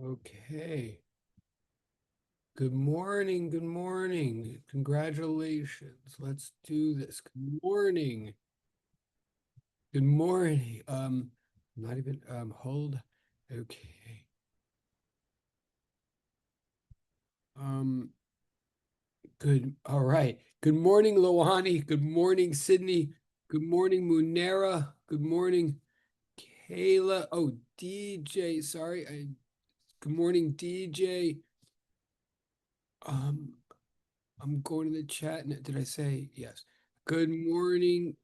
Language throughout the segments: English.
Okay. Good morning. Good morning. Congratulations. Let's do this. Good morning. Good morning. Not even hold. Okay. Um, good. All right. Good morning, Loani. Good morning, Sydney. Good morning, Munera. Good morning, Kayla. Oh, DJ. Sorry. Good morning, DJ. Um, I'm going to the chat. Did I say yes? Good morning.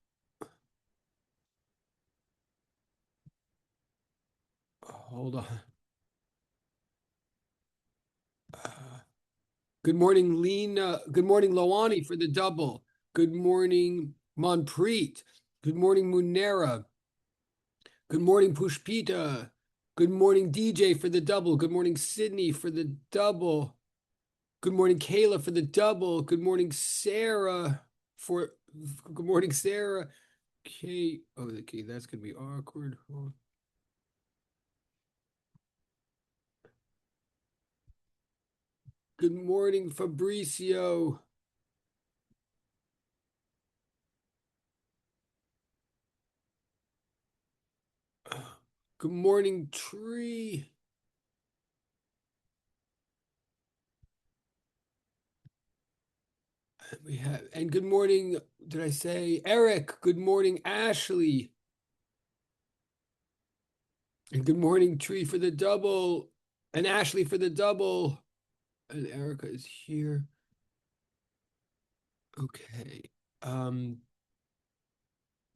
Hold on. Uh, good morning, Lena. Good morning, Loani for the double. Good morning, Monpreet. Good morning, Munera. Good morning, Pushpita. Good morning, DJ for the double. Good morning, Sydney for the double. Good morning, Kayla for the double. Good morning, Sarah for. Good morning, Sarah. Okay. Oh, okay. That's gonna be awkward. Good morning, Fabricio. Good morning, Tree. We have, and good morning. Did I say Eric? Good morning, Ashley. And good morning, Tree for the double. And Ashley for the double. And Erica is here. Okay. Um,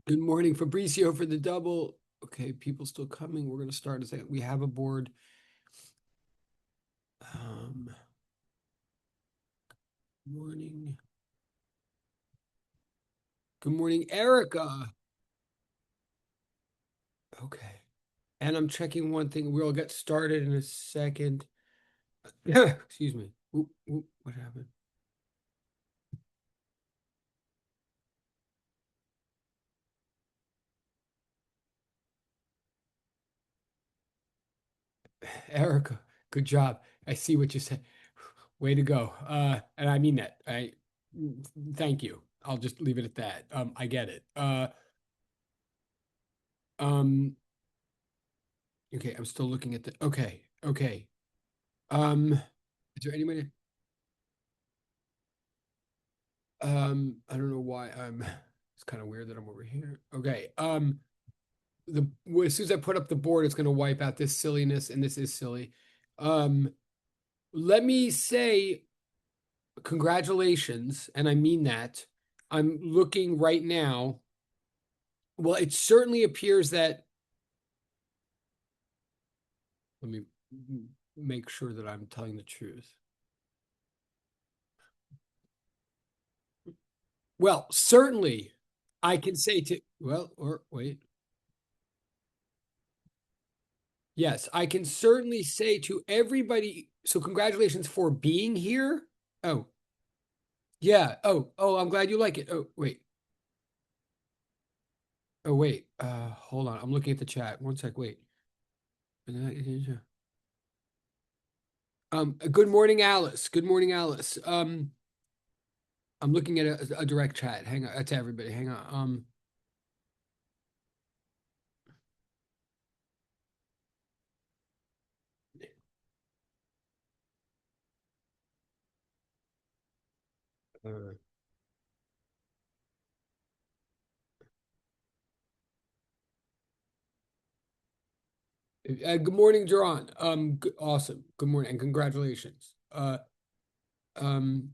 good morning, Fabricio for the double. Okay, people still coming. We're gonna start a second. We have a board. Um, morning. Good morning, Erica. Okay. And I'm checking one thing. We'll get started in a second. Excuse me. What happened? Erica, good job. I see what you said. Way to go. And I mean that. I thank you. I'll just leave it at that. I get it. Um, okay, I'm still looking at the okay, okay. Is there anybody? I don't know why I'm it's kind of weird that I'm over here. Okay. The as soon as I put up the board, it's gonna wipe out this silliness, and this is silly. Um, let me say congratulations, and I mean that. I'm looking right now. Well, it certainly appears that, let me make sure that I'm telling the truth. Well, certainly I can say to, well, or wait. Yes, I can certainly say to everybody, so congratulations for being here. Oh, yeah. Oh, I'm glad you like it. Oh, wait. Oh, wait. Hold on. I'm looking at the chat. One sec. Wait. Good morning, Alice. Good morning, Alice. I'm looking at a direct chat. Hang on. That's everybody. Hang on. Uh, good morning, Jerron. Awesome. Good morning and congratulations. Um,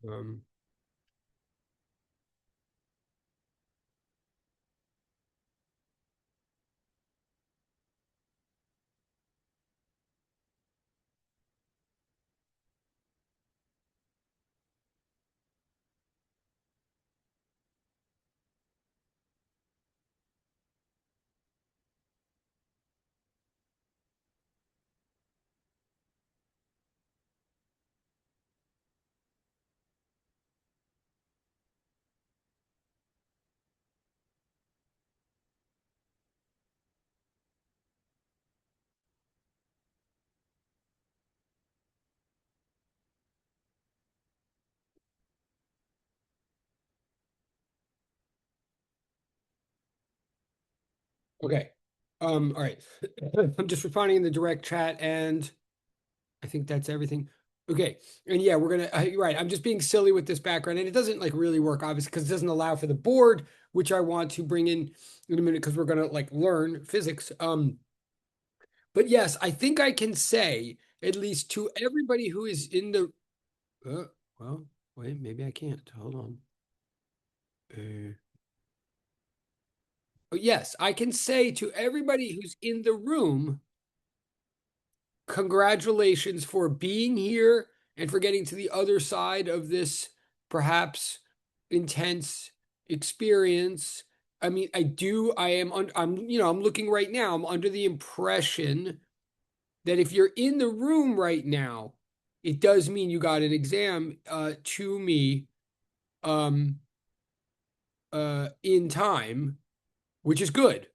um, Okay. All right. I'm just responding in the direct chat, and I think that's everything. Okay. And yeah, you're right. I'm just being silly with this background, and it doesn't like really work, obviously, because it doesn't allow for the board, which I want to bring in a minute because we're gonna like learn physics. But yes, I think I can say at least to everybody who is in the uh, well, wait, maybe I can't. Hold on. Uh, oh, yes, I can say to everybody who's in the room, congratulations for being here and for getting to the other side of this perhaps intense experience. I mean, I'm looking right now, I'm under the impression that if you're in the room right now, it does mean you got an exam to me um, in time, which is good.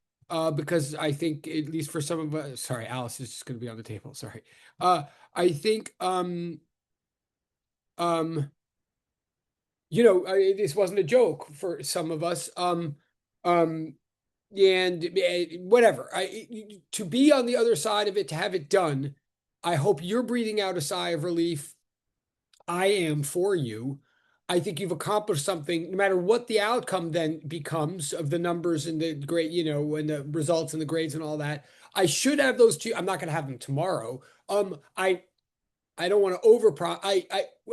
Because I think at least for some of us, sorry, Alice is just going to be on the table. Sorry. Uh, I think um, this wasn't a joke for some of us. Um, and whatever. To be on the other side of it, to have it done, I hope you're breathing out a sigh of relief. I am for you. I think you've accomplished something, no matter what the outcome then becomes of the numbers and the grade, and the results and the grades and all that. I should have those two. I'm not going to have them tomorrow. I don't want to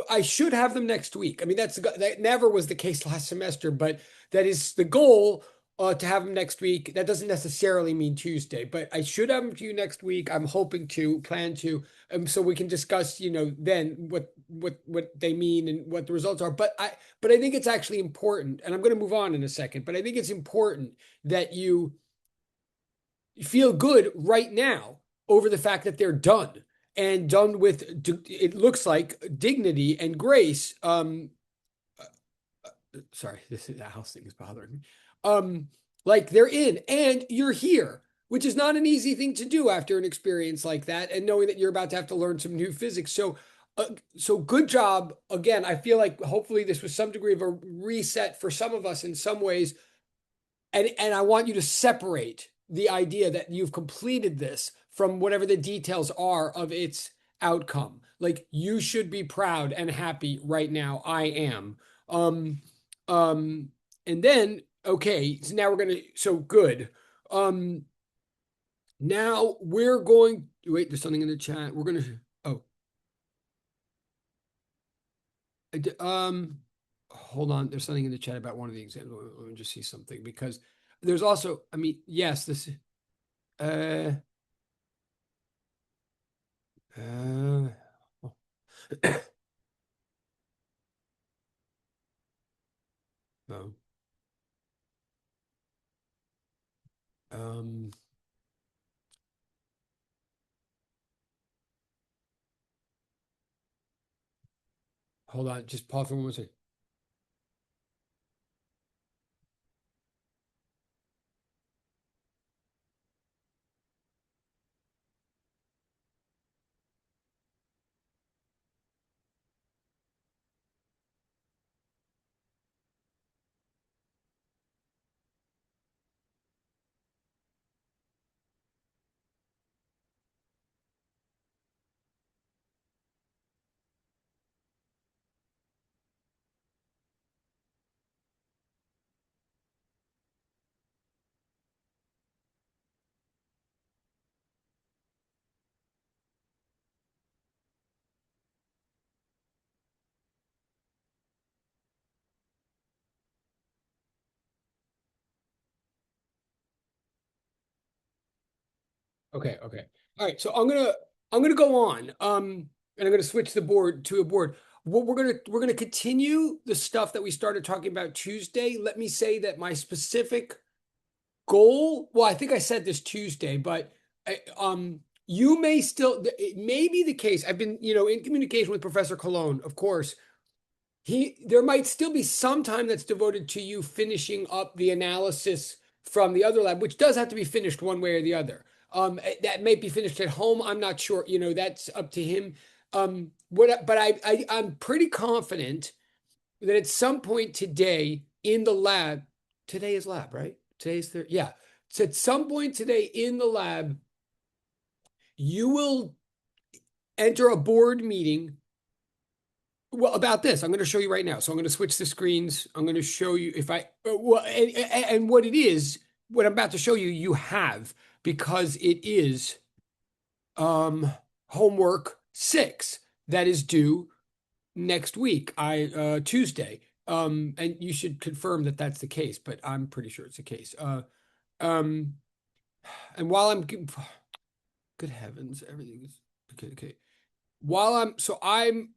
I should have them next week. I mean, that never was the case last semester, but that is the goal to have them next week. That doesn't necessarily mean Tuesday, but I should have them to you next week. I'm hoping to plan to, so we can discuss, then what they mean and what the results are. But I think it's actually important, and I'm going to move on in a second. But I think it's important that you feel good right now over the fact that they're done and done with, it looks like, dignity and grace. Sorry, the house thing is bothering me. Um, like they're in and you're here, which is not an easy thing to do after an experience like that, and knowing that you're about to have to learn some new physics. So good job. Again, I feel like hopefully this was some degree of a reset for some of us in some ways, and I want you to separate the idea that you've completed this from whatever the details are of its outcome. Like you should be proud and happy right now. I am. Um, um, and then okay, so now we're gonna so good. Um, Now we're going wait, there's something in the chat. We're gonna oh hold on, there's something in the chat about one of the examples. Let me just see something because there's also, I mean, yes, this uh Uh, no. Um, Hold on, just pause for 1 second. Okay. All right, so I'm gonna go on. And I'm gonna switch the board to a board. What we're gonna continue the stuff that we started talking about Tuesday. Let me say that my specific goal, well, I think I said this Tuesday, but you may still, it may be the case. I've been, in communication with Professor Cologne, of course. There might still be some time that's devoted to you finishing up the analysis from the other lab, which does have to be finished one way or the other. That may be finished at home. I'm not sure. That's up to him. But I'm pretty confident that at some point today in the lab, today is lab, right? Today's the, yeah. So at some point today in the lab, you will enter a board meeting. Well, about this, I'm going to show you right now. So I'm going to switch the screens. I'm going to show you if I, well, and what it is, what I'm about to show you, you have, because it is homework 6 that is due next week, Tuesday. And you should confirm that that's the case, but I'm pretty sure it's the case. Um, and while I'm, good heavens, everything is okay. Okay. I'm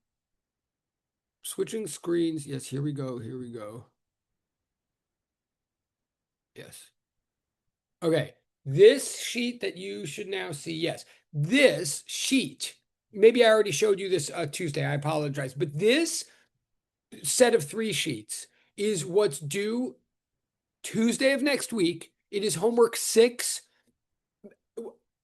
switching screens. Yes, here we go. Here we go. Yes. Okay. This sheet that you should now see, yes, this sheet, maybe I already showed you this Tuesday. I apologize, but this set of 3 sheets is what's due Tuesday of next week. It is homework 6.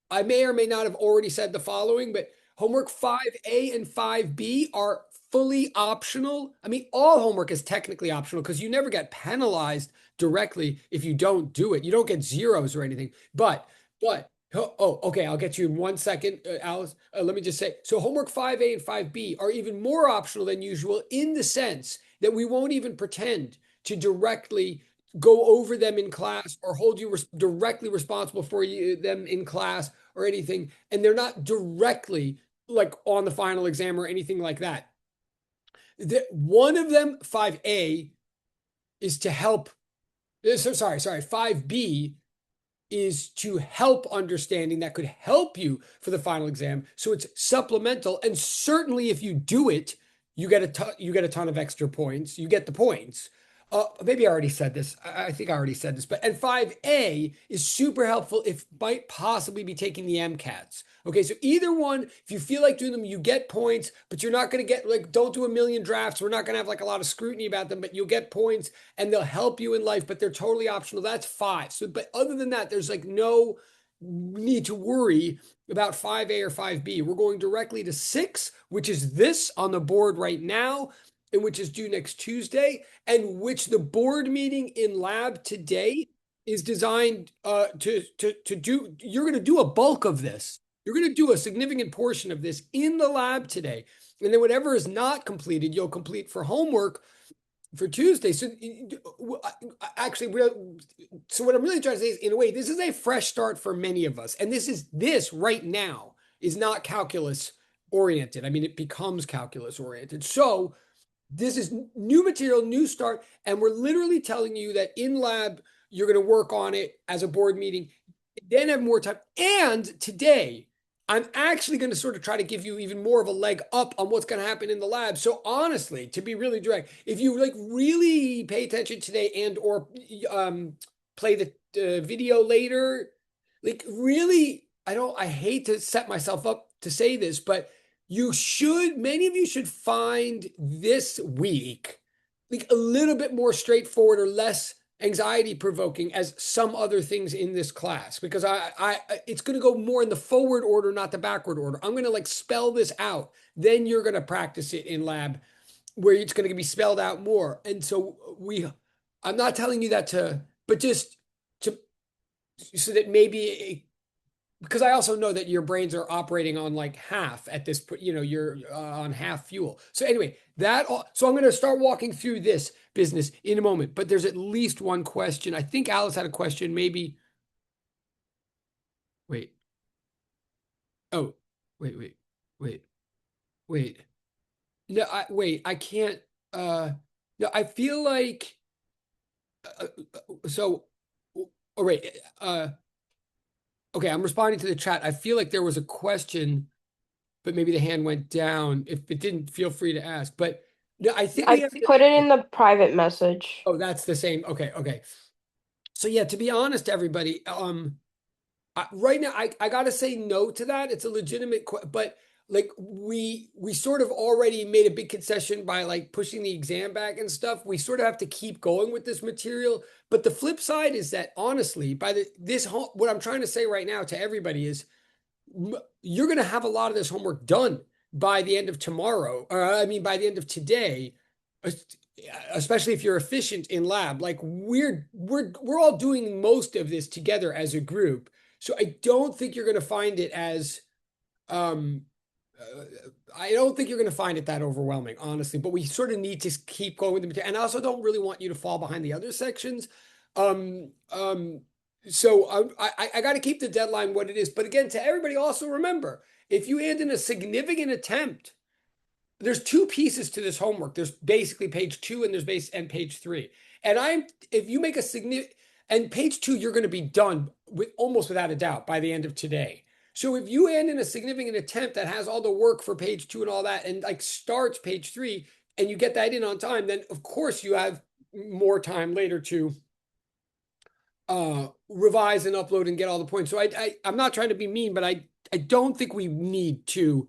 I may or may not have already said the following, but homework 5A and 5B are fully optional. I mean, all homework is technically optional because you never get penalized directly if you don't do it. You don't get zeros or anything. Okay, I'll get you in 1 second, Alice. Let me just say, so homework 5A and 5B are even more optional than usual in the sense that we won't even pretend to directly go over them in class or hold you directly responsible for them in class or anything. And they're not directly like on the final exam or anything like that. One of them, 5A, is to help. Sorry, 5B is to help understanding that could help you for the final exam. So it's supplemental. And certainly if you do it, you get a ton of extra points. You get the points. Maybe I already said this. I think I already said this, and 5A is super helpful if might possibly be taking the MCATs. Okay, so either one, if you feel like doing them, you get points, but you're not going to get don't do a million drafts. We're not going to have like a lot of scrutiny about them, but you'll get points and they'll help you in life, but they're totally optional. That's 5. So, but other than that, there's like no need to worry about 5A or 5B. We're going directly to 6, which is this on the board right now, and which is due next Tuesday, and which the board meeting in lab today is designed to do. You're going to do a bulk of this. You're going to do a significant portion of this in the lab today. And then whatever is not completed, you'll complete for homework for Tuesday. So actually, so what I'm really trying to say is, in a way, this is a fresh start for many of us. And this right now is not calculus oriented. I mean, it becomes calculus oriented. So this is new material, new start. And we're literally telling you that in lab, you're going to work on it as a board meeting, then have more time. And today, I'm actually going to sort of try to give you even more of a leg up on what's going to happen in the lab. So honestly, to be really direct, if you like really pay attention today and or play the video later, like really, I hate to set myself up to say this, but many of you should find this week like a little bit more straightforward or less anxiety provoking as some other things in this class, because it's going to go more in the forward order, not the backward order. I'm going to like spell this out. Then you're going to practice it in lab where it's going to be spelled out more. And so I'm not telling you that but just to, so that maybe because I also know that your brains are operating on like half at this, you're on half fuel. So anyway, so I'm going to start walking through this business in a moment, but there's at least one question. I think Alice had a question, maybe. Wait. Oh, wait. No, I can't, no, I feel like, so, all right. Okay, I'm responding to the chat. I feel like there was a question, but maybe the hand went down. If it didn't, feel free to ask. But no, I think we I have to. put it in the private message. Oh, that's the same. Okay. So yeah, to be honest, everybody, right now I gotta say no to that. It's a legitimate, but like we sort of already made a big concession by like pushing the exam back and stuff. We sort of have to keep going with this material. But the flip side is that honestly, what I'm trying to say right now to everybody is you're going to have a lot of this homework done by the end of tomorrow, or I mean, by the end of today. especially if you're efficient in lab, like we're all doing most of this together as a group. So I don't think you're going to find it as um uh, I don't think you're going to find it that overwhelming, honestly, but we sort of need to keep going with the material. And I also don't really want you to fall behind the other sections. Um, um, so I got to keep the deadline what it is. But again, to everybody, also remember, if you hand in a significant attempt, there's two pieces to this homework. There's basically page two and there's base and page three. And if you make a significant, and page two, you're going to be done with almost without a doubt by the end of today. So if you end in a significant attempt that has all the work for page two and all that, and like starts page three, and you get that in on time, then of course you have more time later to revise and upload and get all the points. So I'm not trying to be mean, but I don't think we need to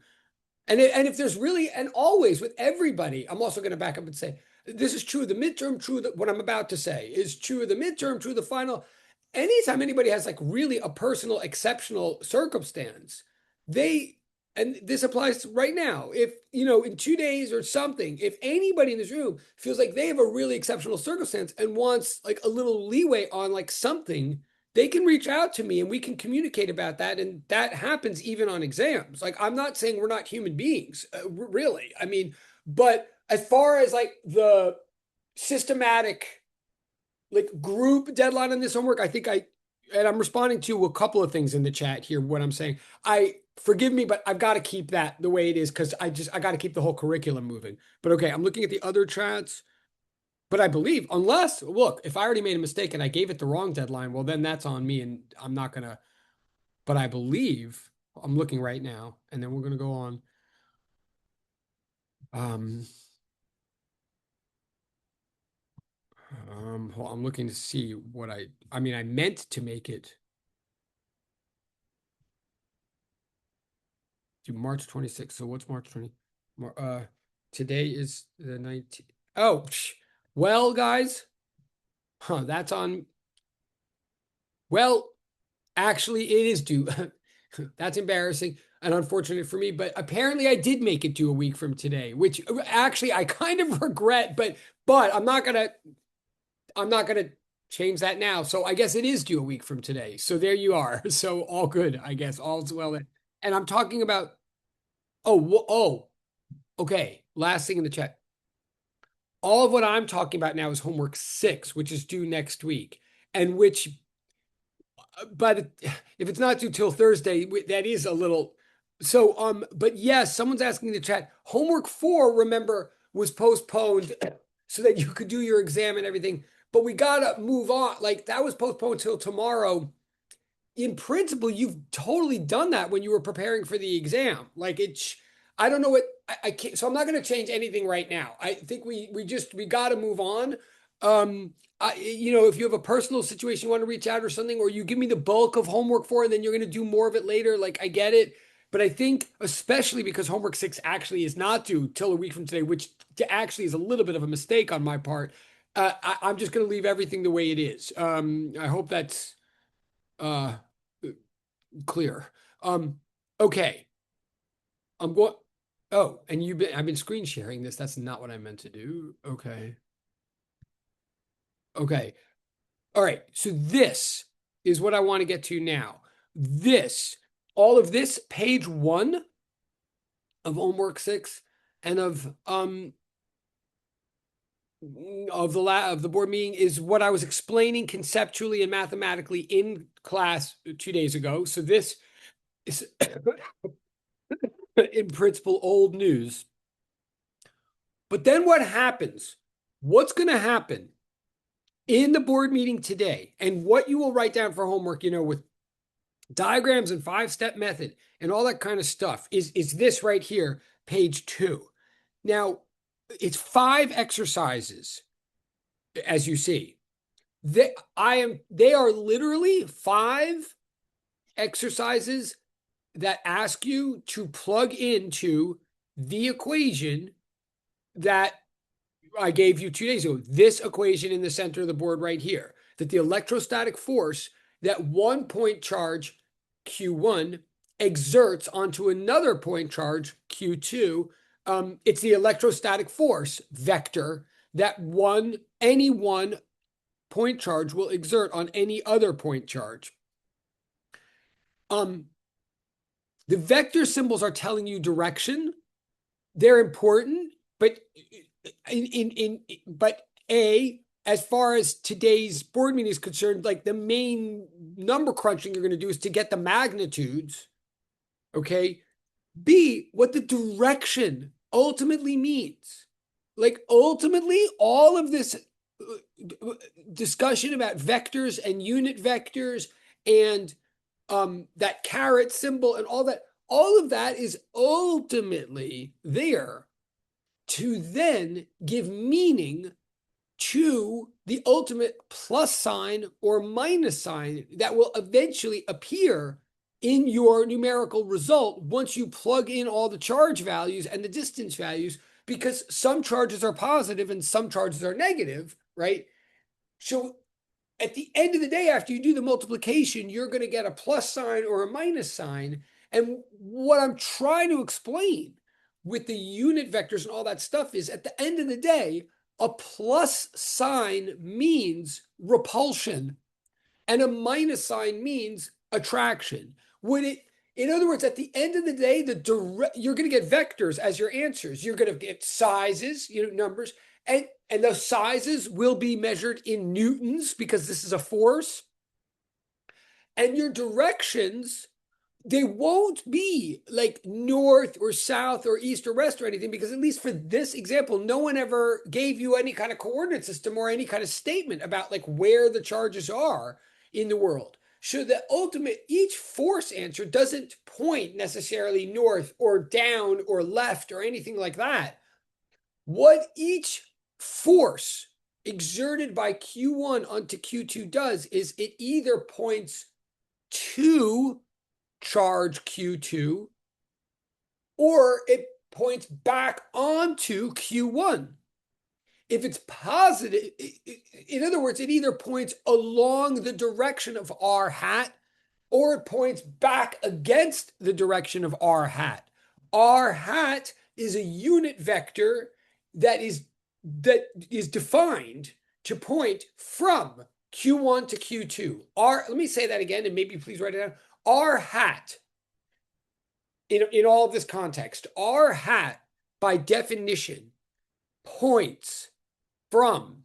and if there's really, and always with everybody, I'm also going to back up and say, this is true of the midterm, true of what I'm about to say is true of the midterm, true of the final. Anytime anybody has like really a personal, exceptional circumstance, they, and this applies right now, if, in 2 days or something, if anybody in this room feels like they have a really exceptional circumstance and wants like a little leeway on like something, they can reach out to me and we can communicate about that. And that happens even on exams. Like, I'm not saying we're not human beings, really. I mean, but as far as like the systematic, like group deadline on this homework, and I'm responding to a couple of things in the chat here, what I'm saying. Forgive me, but I've got to keep that the way it is because I got to keep the whole curriculum moving. But okay, I'm looking at the other chats. But I believe, unless, look, if I already made a mistake and I gave it the wrong deadline, well, then that's on me and I'm not going to. But I believe, I'm looking right now, and then we're going to go on. Um, I'm looking to see what I mean, I meant to make it to March 26th. So what's March 20? Today is the 19th. Oh, well, guys, that's on. Well, actually, it is due. That's embarrassing and unfortunate for me, but apparently I did make it due a week from today, which actually I kind of regret, but I'm not gonna change that now. So I guess it is due a week from today. So there you are. So all good, I guess. All's well. And I'm talking about okay. Last thing in the chat. All of what I'm talking about now is homework 6, which is due next week, and which by the if it's not due till Thursday, that is a little so but yes, someone's asking in the chat. Homework 4, remember, was postponed so that you could do your exam and everything. But we gotta move on. Like that was postponed till tomorrow. In principle, you've totally done that when you were preparing for the exam. Like it's I don't know what I can't, so I'm not going to change anything right now. I think we got to move on. If you have a personal situation you want to reach out or something, or you give me the bulk of homework for, and then you're going to do more of it later. Like I get it, but I think especially because homework 6 actually is not due till a week from today, which actually is a little bit of a mistake on my part. I'm just going to leave everything the way it is. I hope that's uh, clear. Okay. I'm going. Oh, and I've been screen sharing this. That's not what I meant to do. Okay. Okay. All right. So this is what I want to get to now. All of this, page 1 of homework 6 and of the board meeting is what I was explaining conceptually and mathematically in class 2 days ago. So this is in principle old news. But then what happens? What's going to happen in the board meeting today and what you will write down for homework, with diagrams and 5-step method and all that kind of stuff is this right here, page 2. Now, it's 5 exercises, as you see. They are literally 5 exercises that ask you to plug into the equation that I gave you 2 days ago. This equation in the center of the board right here, that the electrostatic force that one point charge Q1 exerts onto another point charge Q2. It's the electrostatic force vector that any one point charge will exert on any other point charge. The vector symbols are telling you direction. They're important, but as far as today's board meeting is concerned, like the main number crunching you're going to do is to get the magnitudes. Okay. B, what the direction ultimately means. Like ultimately, all of this discussion about vectors and unit vectors and that caret symbol and all of that is ultimately there to then give meaning to the ultimate plus sign or minus sign that will eventually appear in your numerical result once you plug in all the charge values and the distance values, because some charges are positive and some charges are negative, right? So at the end of the day, after you do the multiplication, you're going to get a plus sign or a minus sign. And what I'm trying to explain with the unit vectors and all that stuff is at the end of the day, a plus sign means repulsion and a minus sign means attraction. In other words, at the end of the day, you're going to get vectors as your answers. You're going to get sizes, numbers, and those sizes will be measured in newtons because this is a force. And your directions, they won't be like north or south or east or west or anything, because at least for this example, no one ever gave you any kind of coordinate system or any kind of statement about like where the charges are in the world. So the ultimate, each force answer doesn't point necessarily north or down or left or anything like that. What each force exerted by Q1 onto Q2 does is it either points to charge Q2 or it points back onto Q1. If it's positive, in other words, it either points along the direction of R hat or it points back against the direction of R hat. R hat is a unit vector that is defined to point from Q1 to Q2. Let me say that again, and maybe please write it down. R hat, in all of this context, R hat by definition points from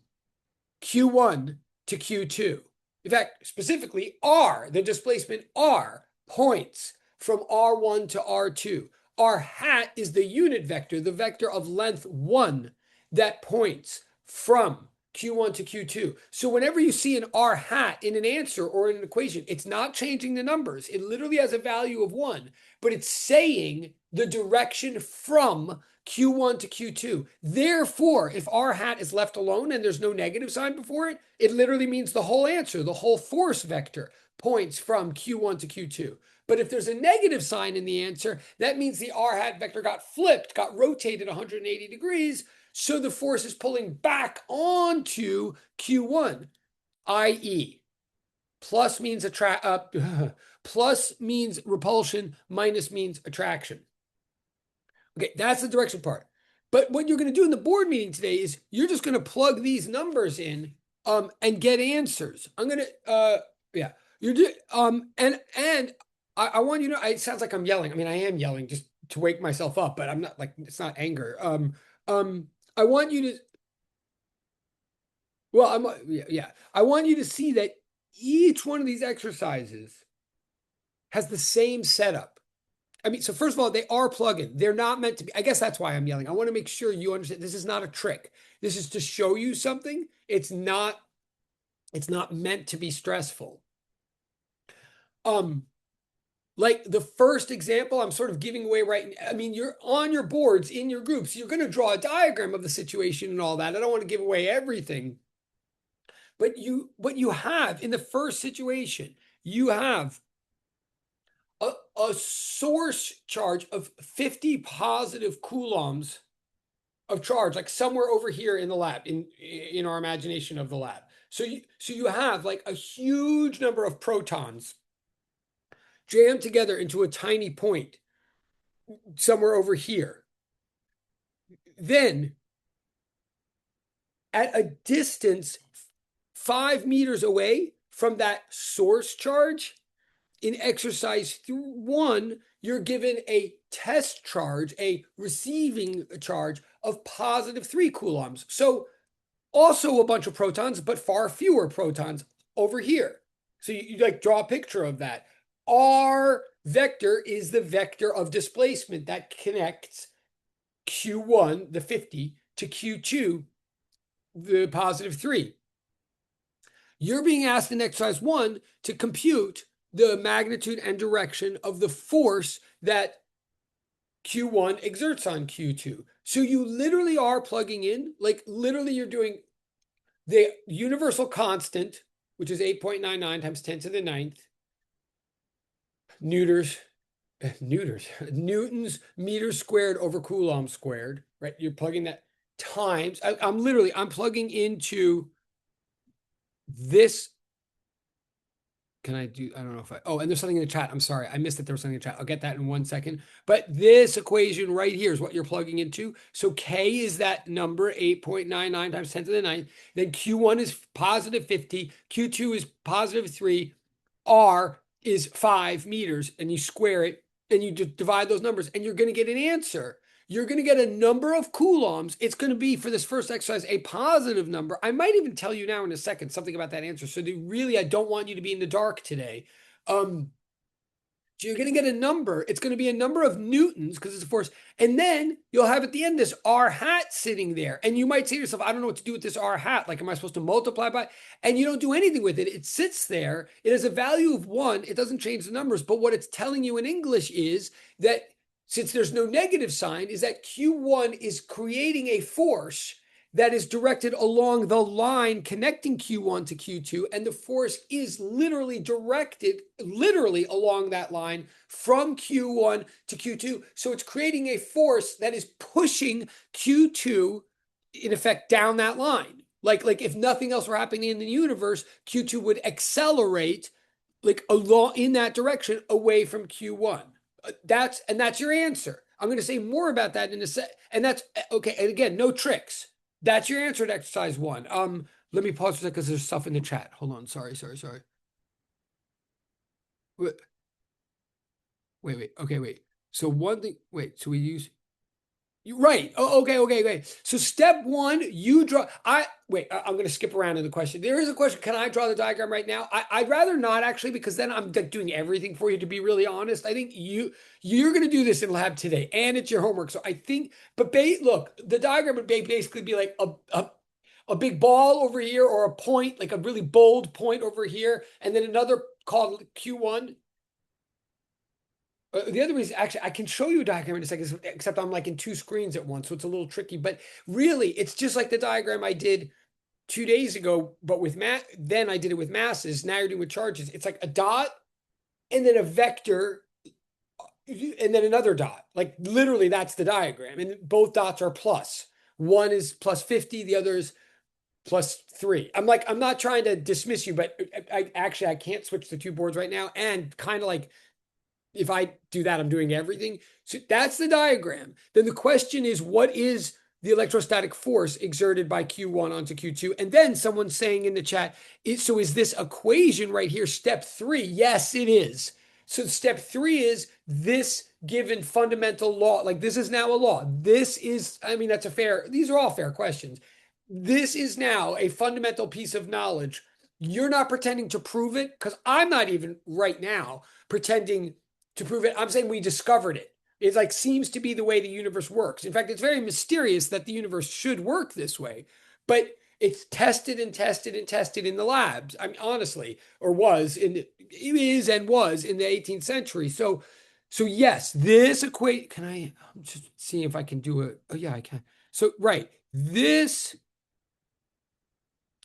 Q1 to Q2. In fact, specifically, R, the displacement R, points from R1 to R2. R hat is the unit vector, the vector of length 1 that points from Q1 to Q2. So whenever you see an R hat in an answer or in an equation, it's not changing the numbers. It literally has a value of 1, but it's saying the direction from Q1 to Q2. Therefore, if R hat is left alone and there's no negative sign before it, it literally means the whole answer, the whole force vector points from Q1 to Q2. But if there's a negative sign in the answer, that means the R hat vector got flipped, got rotated 180 degrees. So the force is pulling back onto Q1, i.e., plus means plus means repulsion, minus means attraction. Okay, that's the direction part. But what you're going to do in the board meeting today is you're just going to plug these numbers in and get answers. I'm going to and I want you to know, it sounds like I'm yelling. I mean, I am yelling just to wake myself up, but I'm not, like, it's not anger. I want you to I want you to see that each one of these exercises has the same setup. I mean, so first of all, they are plug-in. They're not meant to be. I guess that's why I'm yelling. I want to make sure you understand this is not a trick. This is to show you something. It's not meant to be stressful. Like the first example I'm sort of giving away right now. I mean, you're on your boards in your groups. You're going to draw a diagram of the situation and all that. I don't want to give away everything. But what you have in the first situation, you have a source charge of 50 positive coulombs of charge, like somewhere over here in the lab, in our imagination of the lab. So you have like a huge number of protons jammed together into a tiny point somewhere over here. Then at a distance 5 meters away from that source charge, in exercise 1, you're given a test charge, a receiving charge of positive 3 coulombs. So also a bunch of protons, but far fewer protons over here. So you like draw a picture of that. R vector is the vector of displacement that connects Q1, the 50, to Q2, the positive 3. You're being asked in exercise 1 to compute the magnitude and direction of the force that Q1 exerts on Q2. So you literally are plugging in, like literally you're doing the universal constant, which is 8.99 times 10 to the ninth, Newtons meters squared over Coulomb squared, right? You're plugging that times, I'm plugging into this. Can I do, I don't know if oh, and there's something in the chat. I'm sorry. I missed that there was something in the chat. I'll get that in 1 second. But this equation right here is what you're plugging into. So K is that number, 8.99 times 10 to the ninth. Then Q1 is positive 50. Q2 is positive 3. R is 5 meters. And you square it and you divide those numbers and you're going to get an answer. You're going to get a number of coulombs. It's going to be, for this first exercise, a positive number. I might even tell you now in a second something about that answer. So really, I don't want you to be in the dark today. So you're going to get a number. It's going to be a number of newtons because it's a force. And then you'll have at the end this R hat sitting there. And you might say to yourself, I don't know what to do with this R hat. Like, am I supposed to multiply by? And you don't do anything with it. It sits there. It has a value of 1. It doesn't change the numbers. But what it's telling you in English is that since there's no negative sign, is that Q1 is creating a force that is directed along the line connecting Q1 to Q2, and the force is literally directed along that line from Q1 to Q2. So it's creating a force that is pushing Q2, in effect, down that line. Like if nothing else were happening in the universe, Q2 would accelerate like along in that direction away from Q1. That's your answer. I'm going to say more about that in a sec. And that's okay. And again, no tricks. That's your answer to exercise 1. Let me pause for a second because there's stuff in the chat. Hold on. Sorry. Wait. Okay, wait. So one thing, wait, so we use, right. Oh, okay. So step 1, you draw, I'm going to skip around in the question. There is a question. Can I draw the diagram right now? I'd rather not actually, because then I'm like doing everything for you, to be really honest. I think you're going to do this in lab today and it's your homework. So I think, but look, the diagram would basically be like a big ball over here, or a point, like a really bold point over here. And then another called Q1. The other reason, actually, I can show you a diagram in a second, except I'm like in 2 screens at once, so it's a little tricky. But really, it's just like the diagram I did 2 days ago, but with then I did it with masses. Now you're doing with charges. It's like a dot, and then a vector, and then another dot. Like literally, that's the diagram, and both dots are plus. One is plus 50, the other is plus 3. I'm not trying to dismiss you, but I can't switch the 2 boards right now, and kind of like, if I do that, I'm doing everything. So that's the diagram. Then the question is, what is the electrostatic force exerted by Q1 onto Q2? And then someone's saying in the chat, so is this equation right here step 3? Yes, it is. So step 3 is this given fundamental law. Like this is now a law. This is, I mean, these are all fair questions. This is now a fundamental piece of knowledge. You're not pretending to prove it, because I'm not even right now pretending to prove it. I'm saying we discovered it. It like seems to be the way the universe works. In fact, it's very mysterious that the universe should work this way, but it's tested and tested and tested in the labs. I mean, honestly, or was in the 18th century. So yes, this equate. Can I'm just seeing if I can do it? Oh yeah, I can. So right, this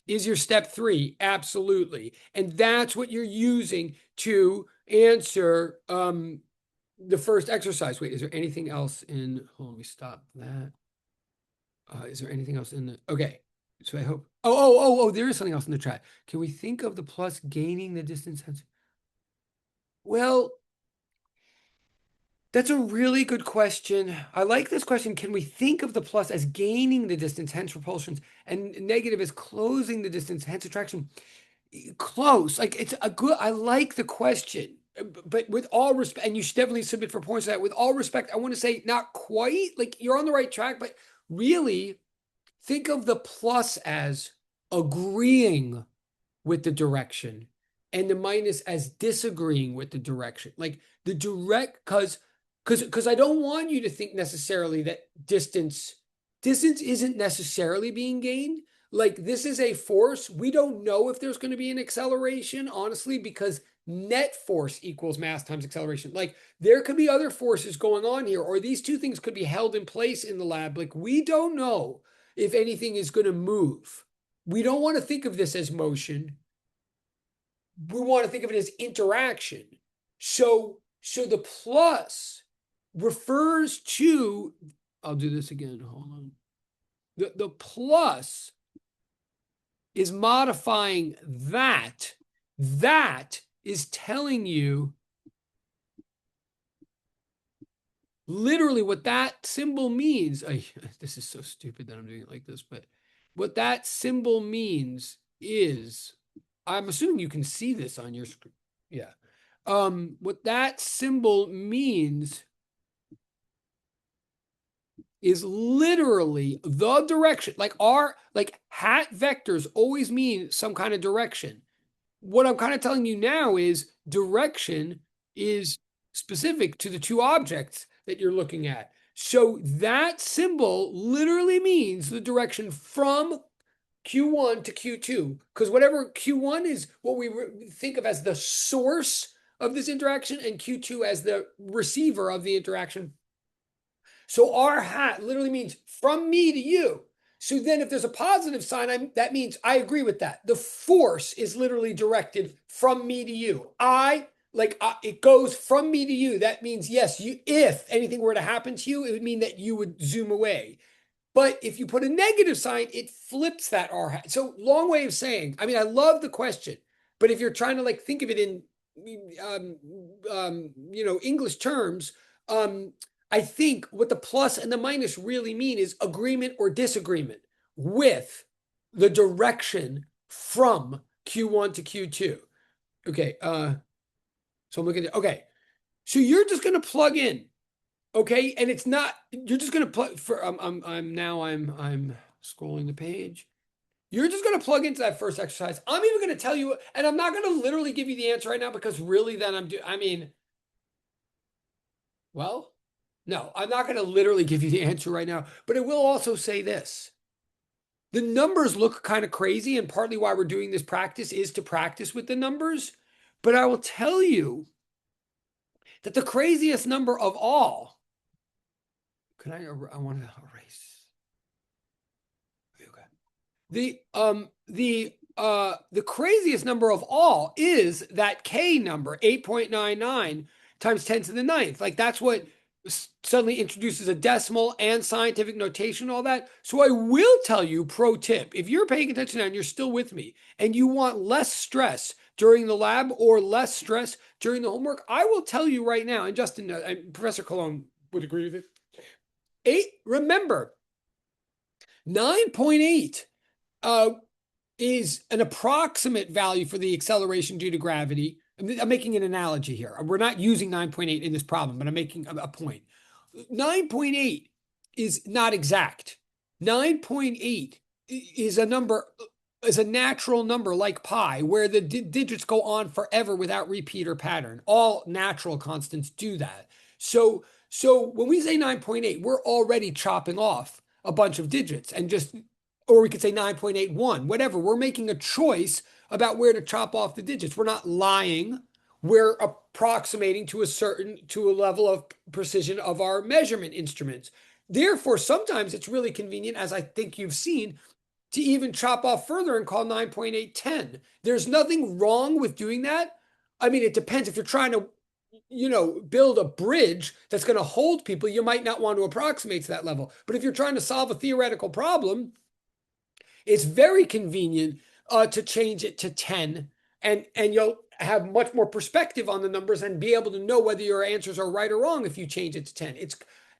is your step 3, absolutely, and that's what you're using to answer the first exercise. Wait, is there anything else in, hold on, let me stop that. Is there anything else in the, okay, so I hope, there is something else in the chat. Can we think of the plus gaining the distance? Well, That's a really good question. I like this question. Can we think of the plus as gaining the distance, hence repulsions, and negative as closing the distance, hence attraction? Close. Like it's a good, I like the question, but with all respect, and you should definitely submit for points to that. With all respect, I want to say not quite, like you're on the right track, but really think of the plus as agreeing with the direction and the minus as disagreeing with the direction. Like the direct, because I don't want you to think necessarily that distance isn't necessarily being gained. Like this is a force. We don't know if there's going to be an acceleration, honestly, because net force equals mass times acceleration. Like there could be other forces going on here, or these two things could be held in place in the lab. Like we don't know if anything is going to move. We don't want to think of this as motion. We want to think of it as interaction. So the plus refers to, I'll do this again. Hold on. The plus is modifying that. That is telling you literally what that symbol means. This is so stupid that I'm doing it like this, but what that symbol means is, I'm assuming you can see this on your screen. Yeah. What that symbol means is literally the direction. Like hat vectors always mean some kind of direction. What I'm kind of telling you now is direction is specific to the two objects that you're looking at. So that symbol literally means the direction from Q1 to Q2, because whatever Q1 is what we think of as the source of this interaction, and Q2 as the receiver of the interaction. So our hat literally means from me to you. So then if there's a positive sign, that means I agree with that. The force is literally directed from me to you. It goes from me to you. That means, yes, if anything were to happen to you, it would mean that you would zoom away. But if you put a negative sign, it flips that R hat. So long way of saying, I mean, I love the question, but if you're trying to like think of it in, English terms, I think what the plus and the minus really mean is agreement or disagreement with the direction from Q1 to Q2. Okay. So I'm looking at, okay. So you're just going to plug in. Okay. And it's not, you're just going to plug for, I'm scrolling the page. You're just going to plug into that first exercise. I'm even going to tell you, and I'm not going to literally give you the answer right now because really then well, no, I'm not going to literally give you the answer right now, but it will also say this. The numbers look kind of crazy, and partly why we're doing this practice is to practice with the numbers. But I will tell you that the craziest number of all, I want to erase. Okay. The craziest number of all is that K number, 8.99 times 10 to the ninth. Like that's what suddenly introduces a decimal and scientific notation, all that. So I will tell you, pro tip, if you're paying attention now and you're still with me and you want less stress during the lab or less stress during the homework, I will tell you right now, and Justin, Professor Cologne would agree with it. Remember, 9.8 is an approximate value for the acceleration due to gravity. I'm making an analogy here. We're not using 9.8 in this problem, but I'm making a point. 9.8 is not exact. 9.8 is a natural number like pi, where the digits go on forever without repeat or pattern. All natural constants do that. So when we say 9.8, we're already chopping off a bunch of digits and just, or we could say 9.81, whatever. We're making a choice about where to chop off the digits. We're not lying. We're approximating to a level of precision of our measurement instruments. Therefore, sometimes it's really convenient, as I think you've seen, to even chop off further and call 9.810. There's nothing wrong with doing that. I mean, it depends. If you're trying to, build a bridge that's going to hold people, you might not want to approximate to that level. But if you're trying to solve a theoretical problem, it's very convenient to change it to 10 and you'll have much more perspective on the numbers and be able to know whether your answers are right or wrong if you change it to 10.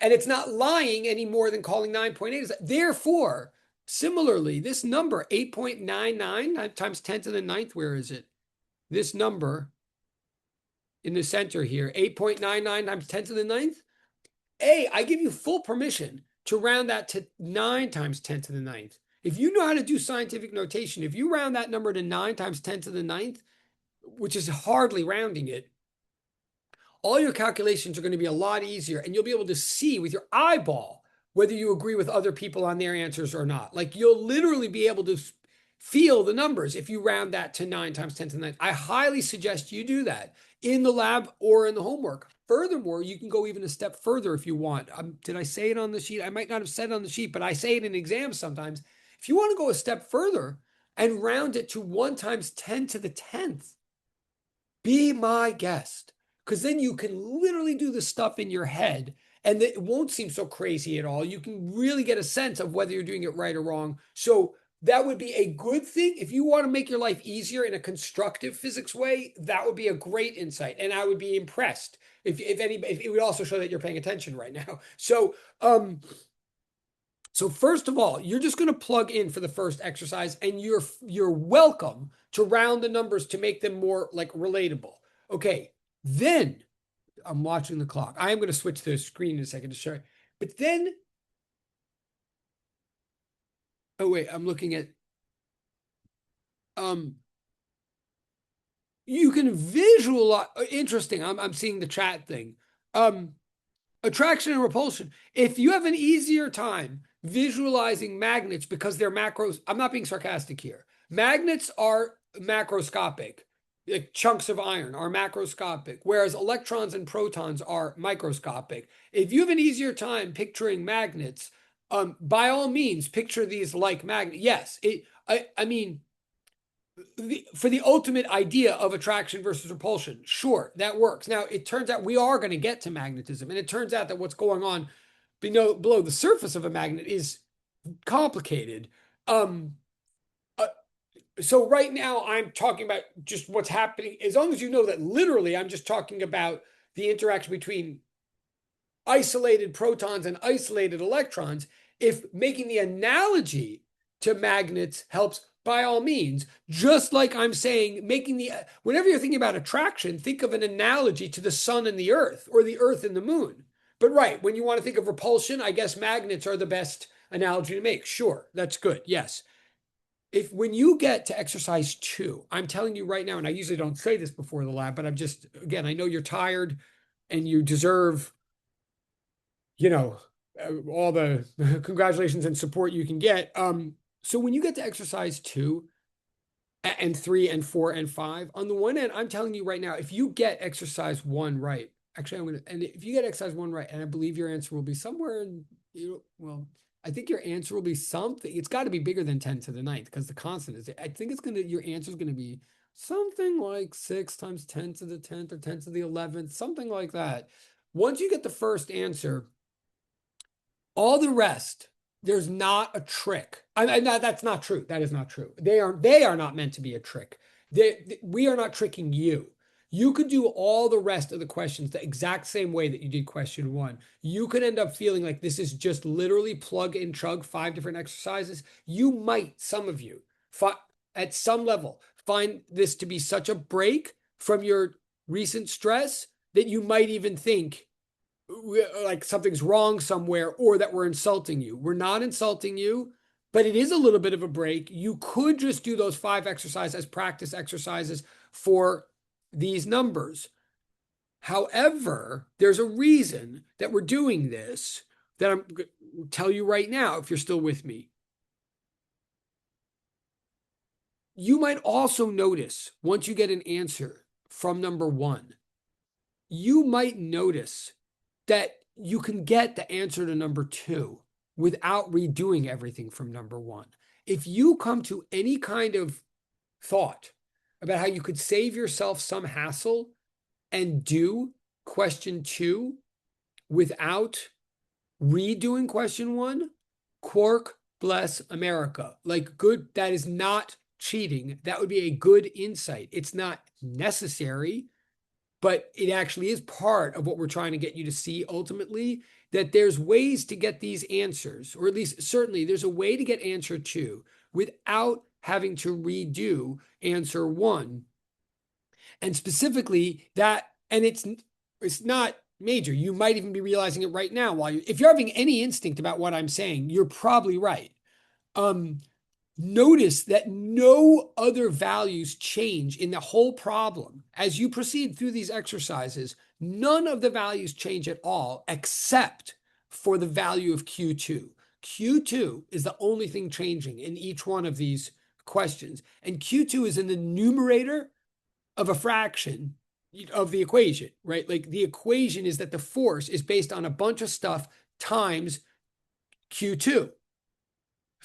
It's not lying any more than calling 9.8. Therefore, similarly, this number 8.99 times 10 to the ninth, where is it? This number in the center here, 8.99 times 10 to the ninth. I give you full permission to round that to 9 times 10 to the ninth. If you know how to do scientific notation, if you round that number to 9 times 10 to the ninth, which is hardly rounding it, all your calculations are going to be a lot easier, and you'll be able to see with your eyeball whether you agree with other people on their answers or not. Like, you'll literally be able to feel the numbers if you round that to 9 times 10 to the ninth. I highly suggest you do that in the lab or in the homework. Furthermore, you can go even a step further if you want. Did I say it on the sheet? I might not have said it on the sheet, but I say it in exams sometimes. If you want to go a step further and round it to 1 times 10 to the 10th, be my guest, because then you can literally do the stuff in your head and it won't seem so crazy at all. You can really get a sense of whether you're doing it right or wrong. So that would be a good thing. If you want to make your life easier in a constructive physics way, that would be a great insight. And I would be impressed if it would also show that you're paying attention right now. So first of all, you're just going to plug in for the first exercise, and you're welcome to round the numbers to make them more like relatable. Okay, then I'm watching the clock. I am going to switch the screen in a second to show you. But then, oh wait, I'm looking at, you can visualize, interesting, I'm seeing the chat thing. Attraction and repulsion. If you have an easier time visualizing magnets because they're macros, I'm not being sarcastic here. Magnets are macroscopic. Like chunks of iron are macroscopic, whereas electrons and protons are microscopic. If you have an easier time picturing magnets, by all means, picture these like magnets. Yes, I mean, for the ultimate idea of attraction versus repulsion, sure, that works. Now, it turns out we are going to get to magnetism, and it turns out that what's going on below the surface of a magnet is complicated. So right now I'm talking about just what's happening. As long as you know that literally I'm just talking about the interaction between isolated protons and isolated electrons. If making the analogy to magnets helps, by all means, just like I'm saying, whenever you're thinking about attraction, think of an analogy to the sun and the earth, or the earth and the moon. But right, when you want to think of repulsion, I guess magnets are the best analogy to make. Sure, that's good. Yes. When you get to exercise 2, I'm telling you right now, and I usually don't say this before the lab, but again, I know you're tired and you deserve, all the congratulations and support you can get. So when you get to exercise 2 and 3 and 4 and 5, on the one end, I'm telling you right now, if you get exercise 1 right, actually, and if you get exercise 1 right, and I believe your answer will be somewhere in, I think your answer will be something. It's got to be bigger than 10 to the ninth because the constant is, I think your answer is going to be something like 6 times 10 to the 10th or 10 to the 11th, something like that. Once you get the first answer, all the rest, there's not a trick. That's not true. That is not true. They are not meant to be a trick. We are not tricking you. You could do all the rest of the questions the exact same way that you did question 1. You could end up feeling like this is just literally plug and chug 5 different exercises. You might, some of you, at some level, find this to be such a break from your recent stress that you might even think like something's wrong somewhere, or that we're insulting you. We're not insulting you, but it is a little bit of a break. You could just do those 5 exercises as practice exercises for these numbers. However, there's a reason that we're doing this that I'm going to tell you right now, if you're still with me. You might also notice once you get an answer from number 1, you might notice that you can get the answer to number 2 without redoing everything from number 1. If you come to any kind of thought about how you could save yourself some hassle and do question 2 without redoing question 1, Quark bless America. Like, good, that is not cheating, that would be a good insight. It's not necessary, but it actually is part of what we're trying to get you to see ultimately, that there's ways to get these answers, or at least certainly there's a way to get answer 2 without having to redo answer 1. And specifically that, and it's not major. You might even be realizing it right now while if you're having any instinct about what I'm saying, you're probably right. Notice that no other values change in the whole problem. As you proceed through these exercises, none of the values change at all except for the value of Q2. Q2 is the only thing changing in each one of these questions. And Q2 is in the numerator of a fraction of the equation, right? Like the equation is that the force is based on a bunch of stuff times Q2.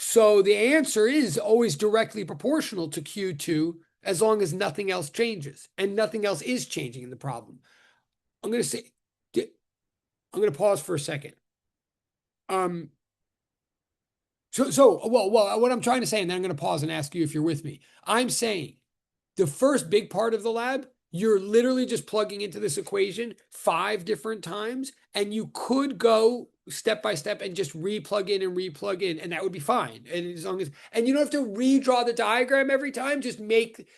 So the answer is always directly proportional to Q2 as long as nothing else changes, and nothing else is changing in the problem. I'm going to say, I'm going to pause for a second. Well, what I'm trying to say, and then I'm going to pause and ask you if you're with me. I'm saying the first big part of the lab, you're literally just plugging into this equation 5 different times, and you could go step by step and just replug in, and that would be fine. And as long as, and you don't have to redraw the diagram every time, just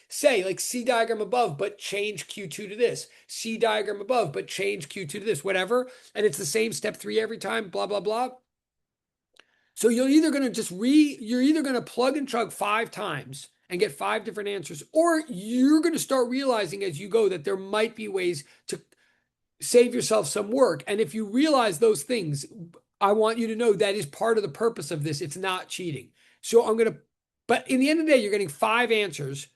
say like C diagram above, but change Q2 to this, C diagram above, but change Q2 to this, whatever. And it's the same step 3 every time, blah, blah, blah. So you're either going to plug and chug 5 times and get 5 different answers, or you're going to start realizing as you go that there might be ways to save yourself some work. And if you realize those things, I want you to know that is part of the purpose of this. It's not cheating. So but in the end of the day, you're getting 5 answers,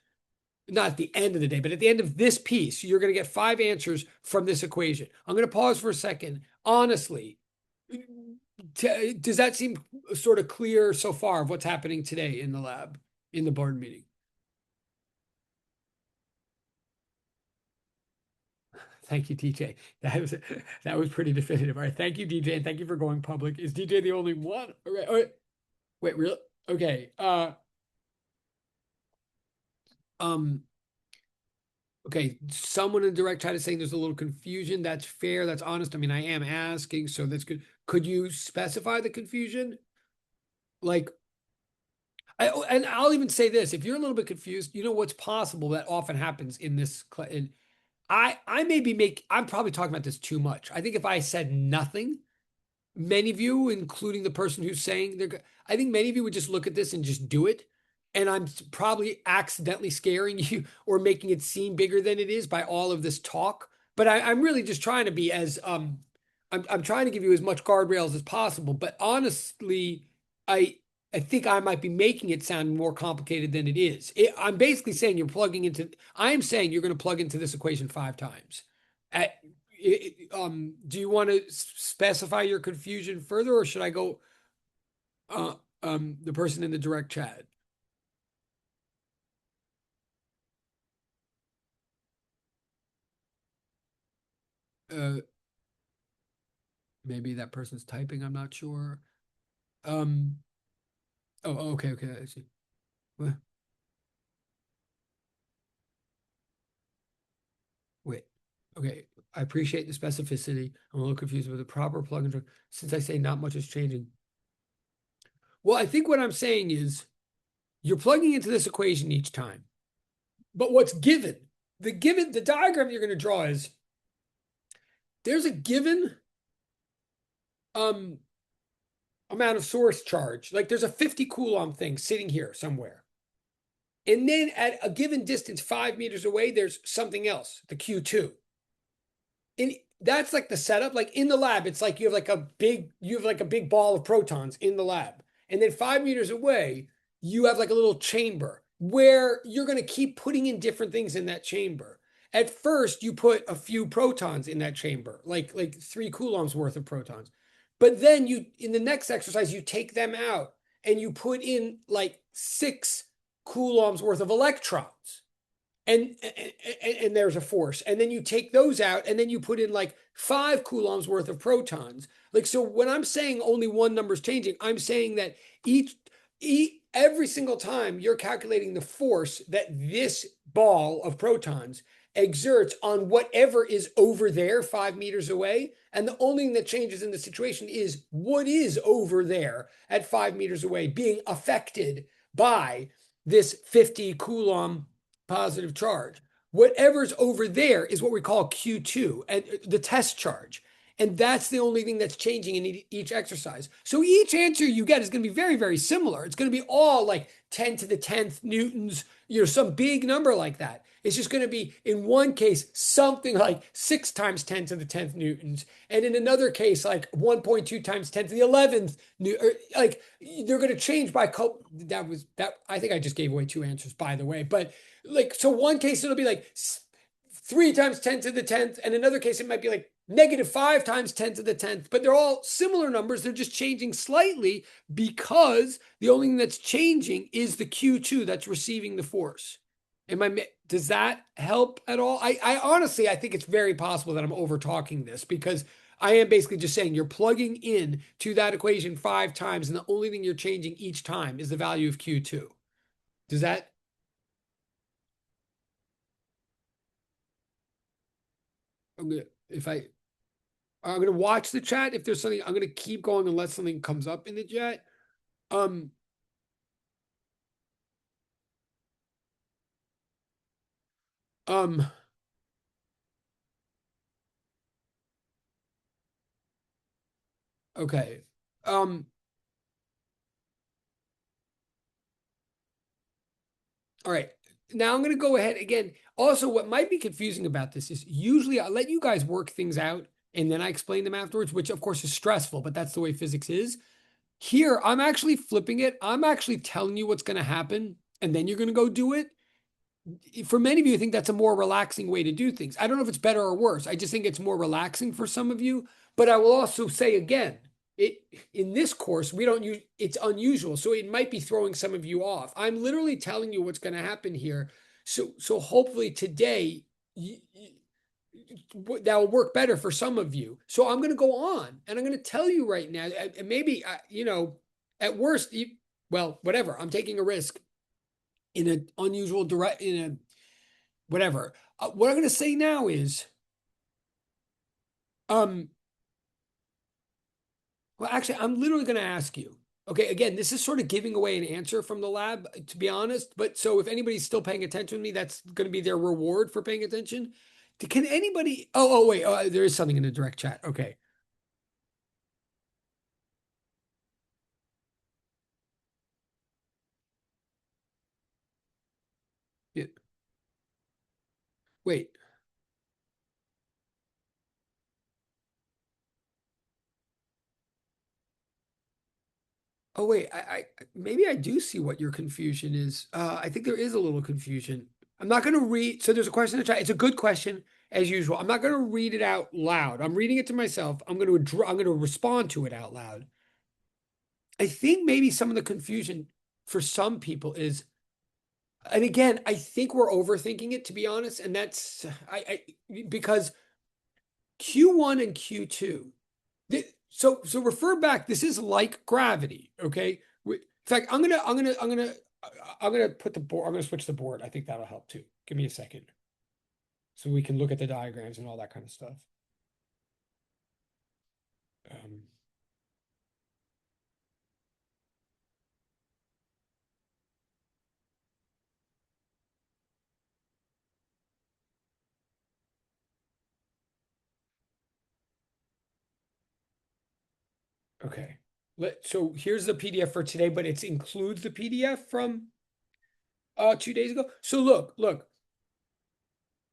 not at the end of the day, but at the end of this piece, you're going to get 5 answers from this equation. I'm going to pause for a second. Honestly, does that seem sort of clear so far of what's happening today in the lab, in the board meeting? Thank you, DJ. That was pretty definitive. All right, thank you, DJ, and thank you for going public. Is DJ the only one? All right. Wait, real? Okay. Okay. Someone in the direct chat is saying there's a little confusion. That's fair. That's honest. I mean, I am asking, so that's good. Could you specify the confusion? Like, and I'll even say this: if you're a little bit confused, you know what's possible that often happens in this. I'm probably talking about this too much. I think if I said nothing, many of you, including the person who's saying I think many of you would just look at this and just do it. And I'm probably accidentally scaring you or making it seem bigger than it is by all of this talk. But I'm really just trying to be as I'm trying to give you as much guardrails as possible. But honestly, I I think I might be making it sound more complicated than it is. I'm basically saying I'm saying you're going to plug into this equation 5 times. Do you want to specify your confusion further, or should I go the person in the direct chat? Uh, Maybe that person's typing, I'm not sure. Um, okay, I see. Wait, okay. I appreciate the specificity. I'm a little confused with the proper plug and since I say not much is changing. Well, I think what I'm saying is you're plugging into this equation each time. But what's given, the diagram you're going to draw is there's a given amount of source charge. Like there's a 50 Coulomb thing sitting here somewhere. And then at a given distance, 5 meters away, there's something else, the Q2. And that's like the setup. Like in the lab, it's like you have like a big ball of protons in the lab. And then 5 meters away, you have like a little chamber where you're going to keep putting in different things in that chamber. At first, you put a few protons in that chamber, like 3 coulombs worth of protons. But then in the next exercise, you take them out and you put in like 6 coulombs worth of electrons. And there's a force. And then you take those out and then you put in like 5 coulombs worth of protons. Like, so when I'm saying only one number is changing, I'm saying that every single time you're calculating the force that this ball of protons exerts on whatever is over there 5 meters away. And the only thing that changes in the situation is what is over there at 5 meters away being affected by this 50 Coulomb positive charge. Whatever's over there is what we call Q2, and the test charge. And that's the only thing that's changing in each exercise. So each answer you get is going to be very, very similar. It's going to be all like 10 to the 10th newtons, some big number like that. It's just going to be in one case something like 6 times 10 to the 10th newtons, and in another case like 1.2 times 10 to the 11th. Like they're going to change by that. I think I just gave away 2 answers, by the way. But like, so one case it'll be like 3 times 10 to the 10th, and another case it might be like -5 times 10 to the 10th, but they're all similar numbers. They're just changing slightly because the only thing that's changing is the Q2 that's receiving the force. Does that help at all? I honestly, I think it's very possible that I'm over talking this because I am basically just saying you're plugging in to that equation 5 times, and the only thing you're changing each time is the value of Q2. Does that? If I'm gonna watch the chat. If there's something, I'm gonna keep going unless something comes up in the chat. Um, um, okay. Um, all right. Now I'm gonna go ahead again. Also, what might be confusing about this is usually I let you guys work things out and then I explain them afterwards, which of course is stressful, but that's the way physics is. Here, I'm actually flipping it. I'm actually telling you what's gonna happen, and then you're gonna go do it. For many of you, I think that's a more relaxing way to do things. I don't know if it's better or worse. I just think it's more relaxing for some of you. But I will also say again, it in this course, we don't use it's unusual. So it might be throwing some of you off. I'm literally telling you what's going to happen here. So hopefully today that will work better for some of you. So I'm going to go on and I'm going to tell you right now, and maybe at worst, well, whatever. I'm taking a risk in an unusual direct in a whatever. What I'm going to say now is, um, well, actually, I'm literally going to ask you. Okay, again, this is sort of giving away an answer from the lab, to be honest. But so if anybody's still paying attention to me, that's going to be their reward for paying attention. Can anybody? Oh, wait. Oh, there is something in the direct chat. Okay. Yeah. Wait. Oh, wait. Maybe I do see what your confusion is. I think there is a little confusion. I'm not going to read. So there's a question in the chat. It's a good question as usual. I'm not going to read it out loud. I'm reading it to myself. I'm going to respond to it out loud. I think maybe some of the confusion for some people is, and again, I think we're overthinking it, to be honest. And that's because Q1 and Q2. So refer back. This is like gravity. Okay. In fact, I'm gonna put the board. I'm gonna switch the board. I think that'll help too. Give me a second, so we can look at the diagrams and all that kind of stuff. Um, okay. So here's the PDF for today, but it includes the PDF from 2 days ago. So look.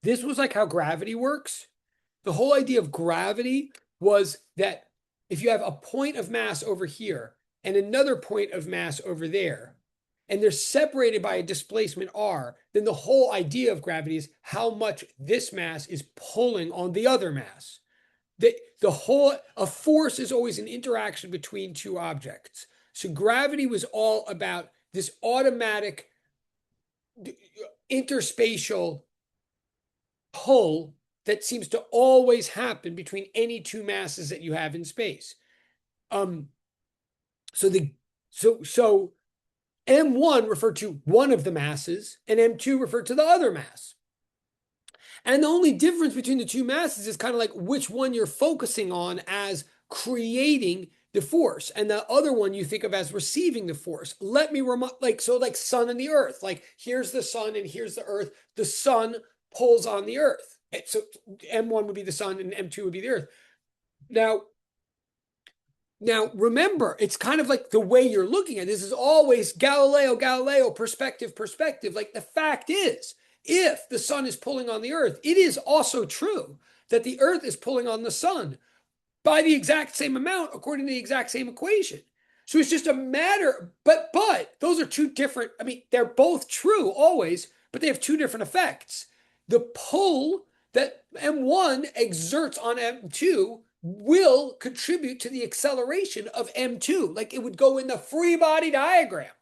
This was like how gravity works. The whole idea of gravity was that if you have a point of mass over here and another point of mass over there, and they're separated by a displacement r, then the whole idea of gravity is how much this mass is pulling on the other mass. A force is always an interaction between two objects. So gravity was all about this automatic interspatial pull that seems to always happen between any two masses that you have in space. Um, so the so M1 referred to one of the masses, and M2 referred to the other mass. And the only difference between the two masses is kind of like which one you're focusing on as creating the force, and the other one you think of as receiving the force. Let me remind, like, so like sun and the earth, like here's the sun and here's the earth. The sun pulls on the earth. So M1 would be the sun and M2 would be the earth. Now, now, remember, it's kind of like the way you're looking at this is always Galileo perspective. Like the fact is, if the sun is pulling on the earth, it is also true that the earth is pulling on the sun by the exact same amount according to the exact same equation. So it's just a matter, but those are two different, I mean, they're both true always, but they have two different effects. The pull that M1 exerts on M2 will contribute to the acceleration of M2. Like it would go in the free body diagram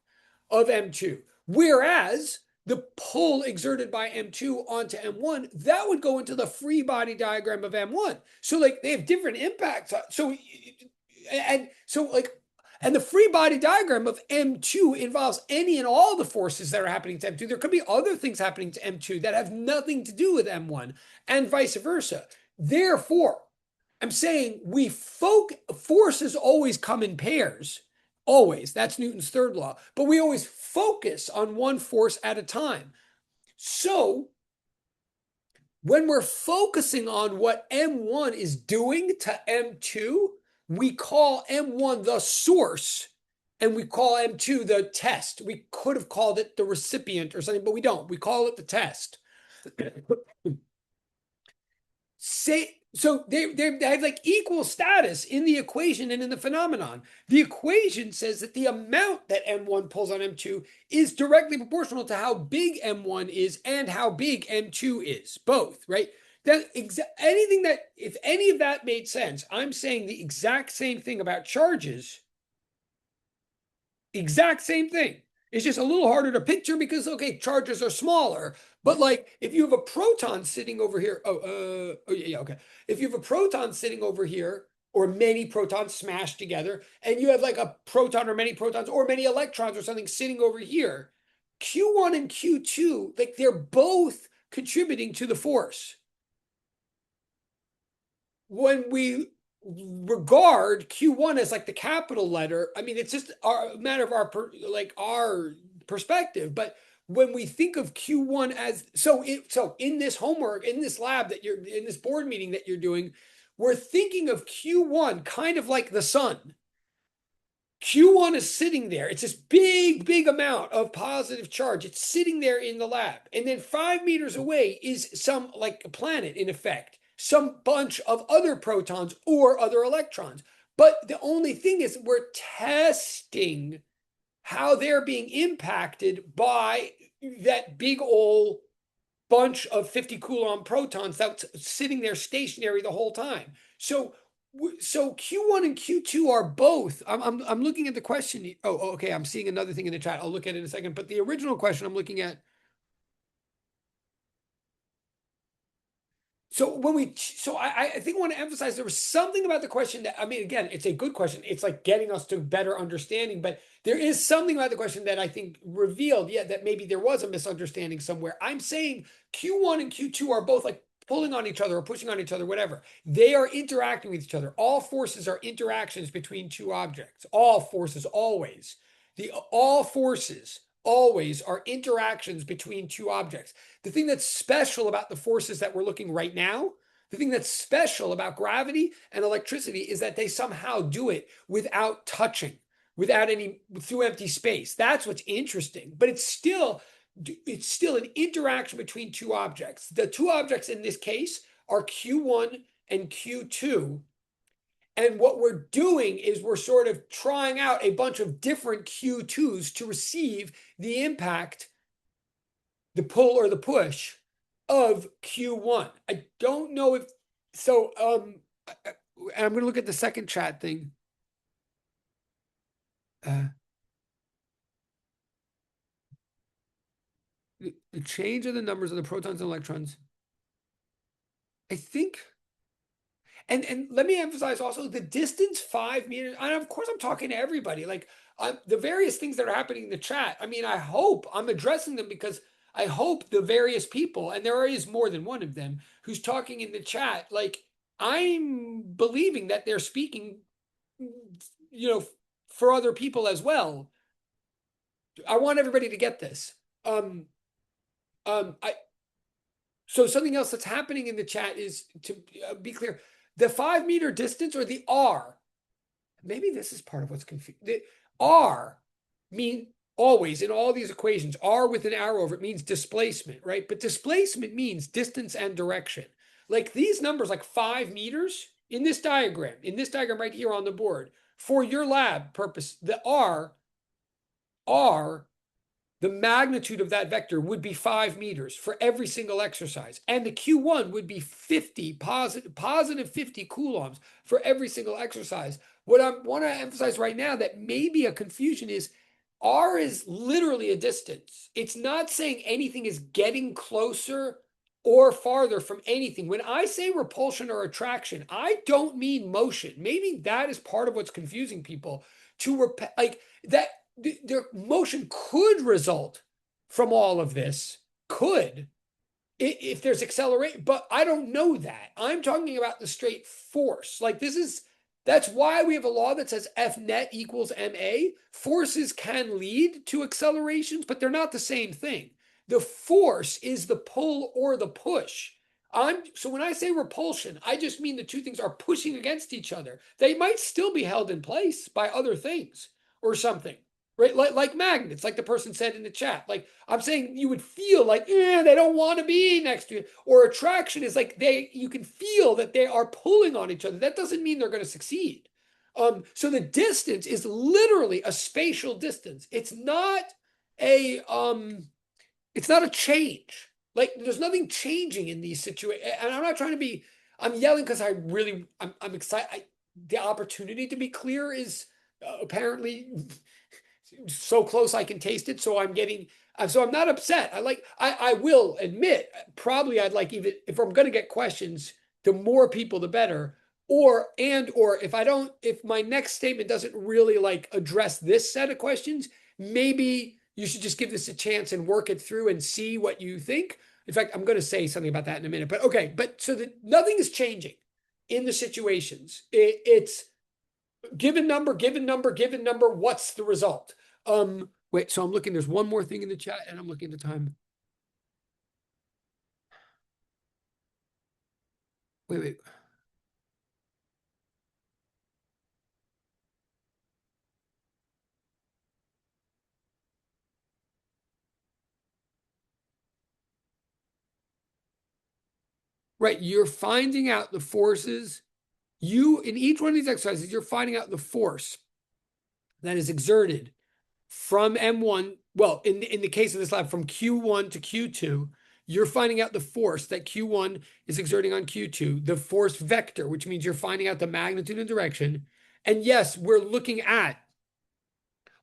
of M2. Whereas the pull exerted by M2 onto M1, that would go into the free body diagram of M1. So like they have different impacts. And the free body diagram of M2 involves any and all the forces that are happening to M2. There could be other things happening to M2 that have nothing to do with M1 and vice versa. Therefore, I'm saying forces always come in pairs. Always. That's Newton's third law. But we always focus on one force at a time. So when we're focusing on what M1 is doing to M2, we call M1 the source and we call M2 the test. We could have called it the recipient or something, but we don't. We call it the test. So they have like equal status in the equation and in the phenomenon. The equation says that the amount that M1 pulls on M2 is directly proportional to how big M1 is and how big M2 is, both, right? Anything that, if any of that made sense, I'm saying the exact same thing about charges. Exact same thing. It's just a little harder to picture because, okay, charges are smaller. But like if you have a proton sitting over here, okay. If you have a proton sitting over here, or many protons smashed together, and you have like a proton or many protons or many electrons or something sitting over here, Q1 and Q2, like they're both contributing to the force. When we regard Q1 as like the capital letter, I mean, it's just a matter of our perspective. But when we think of Q1 as so in this homework, in this lab that you're in this board meeting that you're doing, we're thinking of Q1 kind of like the sun. Q1 is sitting there. It's this big amount of positive charge. It's sitting there in the lab. And then 5 meters away is some like a planet in effect, some bunch of other protons or other electrons. But the only thing is we're testing how they're being impacted by that big old bunch of 50 coulomb protons that's sitting there stationary the whole time. So Q1 and Q2 are both. I'm looking at the question. Oh, okay. I'm seeing another thing in the chat. I'll look at it in a second. But the original question I'm looking at. I think I want to emphasize there was something about the question that, I mean, again, it's a good question. It's like getting us to better understanding, but there is something about the question that I think revealed, yeah, that maybe there was a misunderstanding somewhere. I'm saying Q1 and Q2 are both like pulling on each other or pushing on each other, whatever. They are interacting with each other. All forces are interactions between two objects. All forces, always. All forces always are interactions between two objects. The thing that's special about the forces that we're looking right now, the thing that's special about gravity and electricity is that they somehow do it without touching, without any, through empty space. That's what's interesting. But it's still an interaction between two objects. The two objects in this case are Q1 and Q2. And what we're doing is we're sort of trying out a bunch of different Q2s to receive the impact, the pull or the push of Q1. I don't know if so. I'm going to look at the second chat thing. The change of the numbers of the protons and electrons. I think and let me emphasize also the distance 5 meters. And of course, I'm talking to everybody. Like the various things that are happening in the chat. I mean, I hope I'm addressing them because I hope the various people, and there is more than one of them, who's talking in the chat, like I'm believing that they're speaking, for other people as well. I want everybody to get this. I So something else that's happening in the chat is, to be clear, the 5 meter distance, or the R. Maybe this is part of what's confused. The R mean always in all these equations, R with an arrow over it means displacement, right? But displacement means distance and direction. Like these numbers, like 5 meters in this diagram right here on the board, for your lab purpose, the R, the magnitude of that vector would be 5 meters for every single exercise. And the Q1 would be 50, positive 50 coulombs for every single exercise. What I want to emphasize right now that may be a confusion is R is literally a distance. It's not saying anything is getting closer or farther from anything. When I say repulsion or attraction, I don't mean motion. Maybe that is part of what's confusing people. Like that, their motion could result from all of this, could, if there's acceleration, but I don't know that. I'm talking about the straight force. Like that's why we have a law that says F net equals ma. Forces can lead to accelerations, but they're not the same thing. The force is the pull or the push. So when I say repulsion, I just mean the two things are pushing against each other. They might still be held in place by other things or something, right? Like magnets, like the person said in the chat. Like I'm saying, you would feel like they don't want to be next to you. Or attraction is like you can feel that they are pulling on each other. That doesn't mean they're going to succeed. So the distance is literally a spatial distance. It's not a change. Like there's nothing changing in these situations. And I'm not trying to be. I'm yelling because I'm excited. The opportunity to be clear is apparently so close I can taste it. So I'm not upset. I will admit, probably I'd like, even if I'm going to get questions, the more people, the better. Or if my next statement doesn't really like address this set of questions, maybe you should just give this a chance and work it through and see what you think. In fact, I'm going to say something about that in a minute, but okay. But so that nothing is changing in the situations. It's given number, given number, given number. What's the result? Wait, so I'm looking, there's one more thing in the chat and I'm looking at the time. Wait. Right, you're finding out the forces. In each one of these exercises, you're finding out the force that is exerted from M1. Well, in the case of this lab, from Q1 to Q2, you're finding out the force that Q1 is exerting on Q2, the force vector, which means you're finding out the magnitude and direction. And yes, we're looking at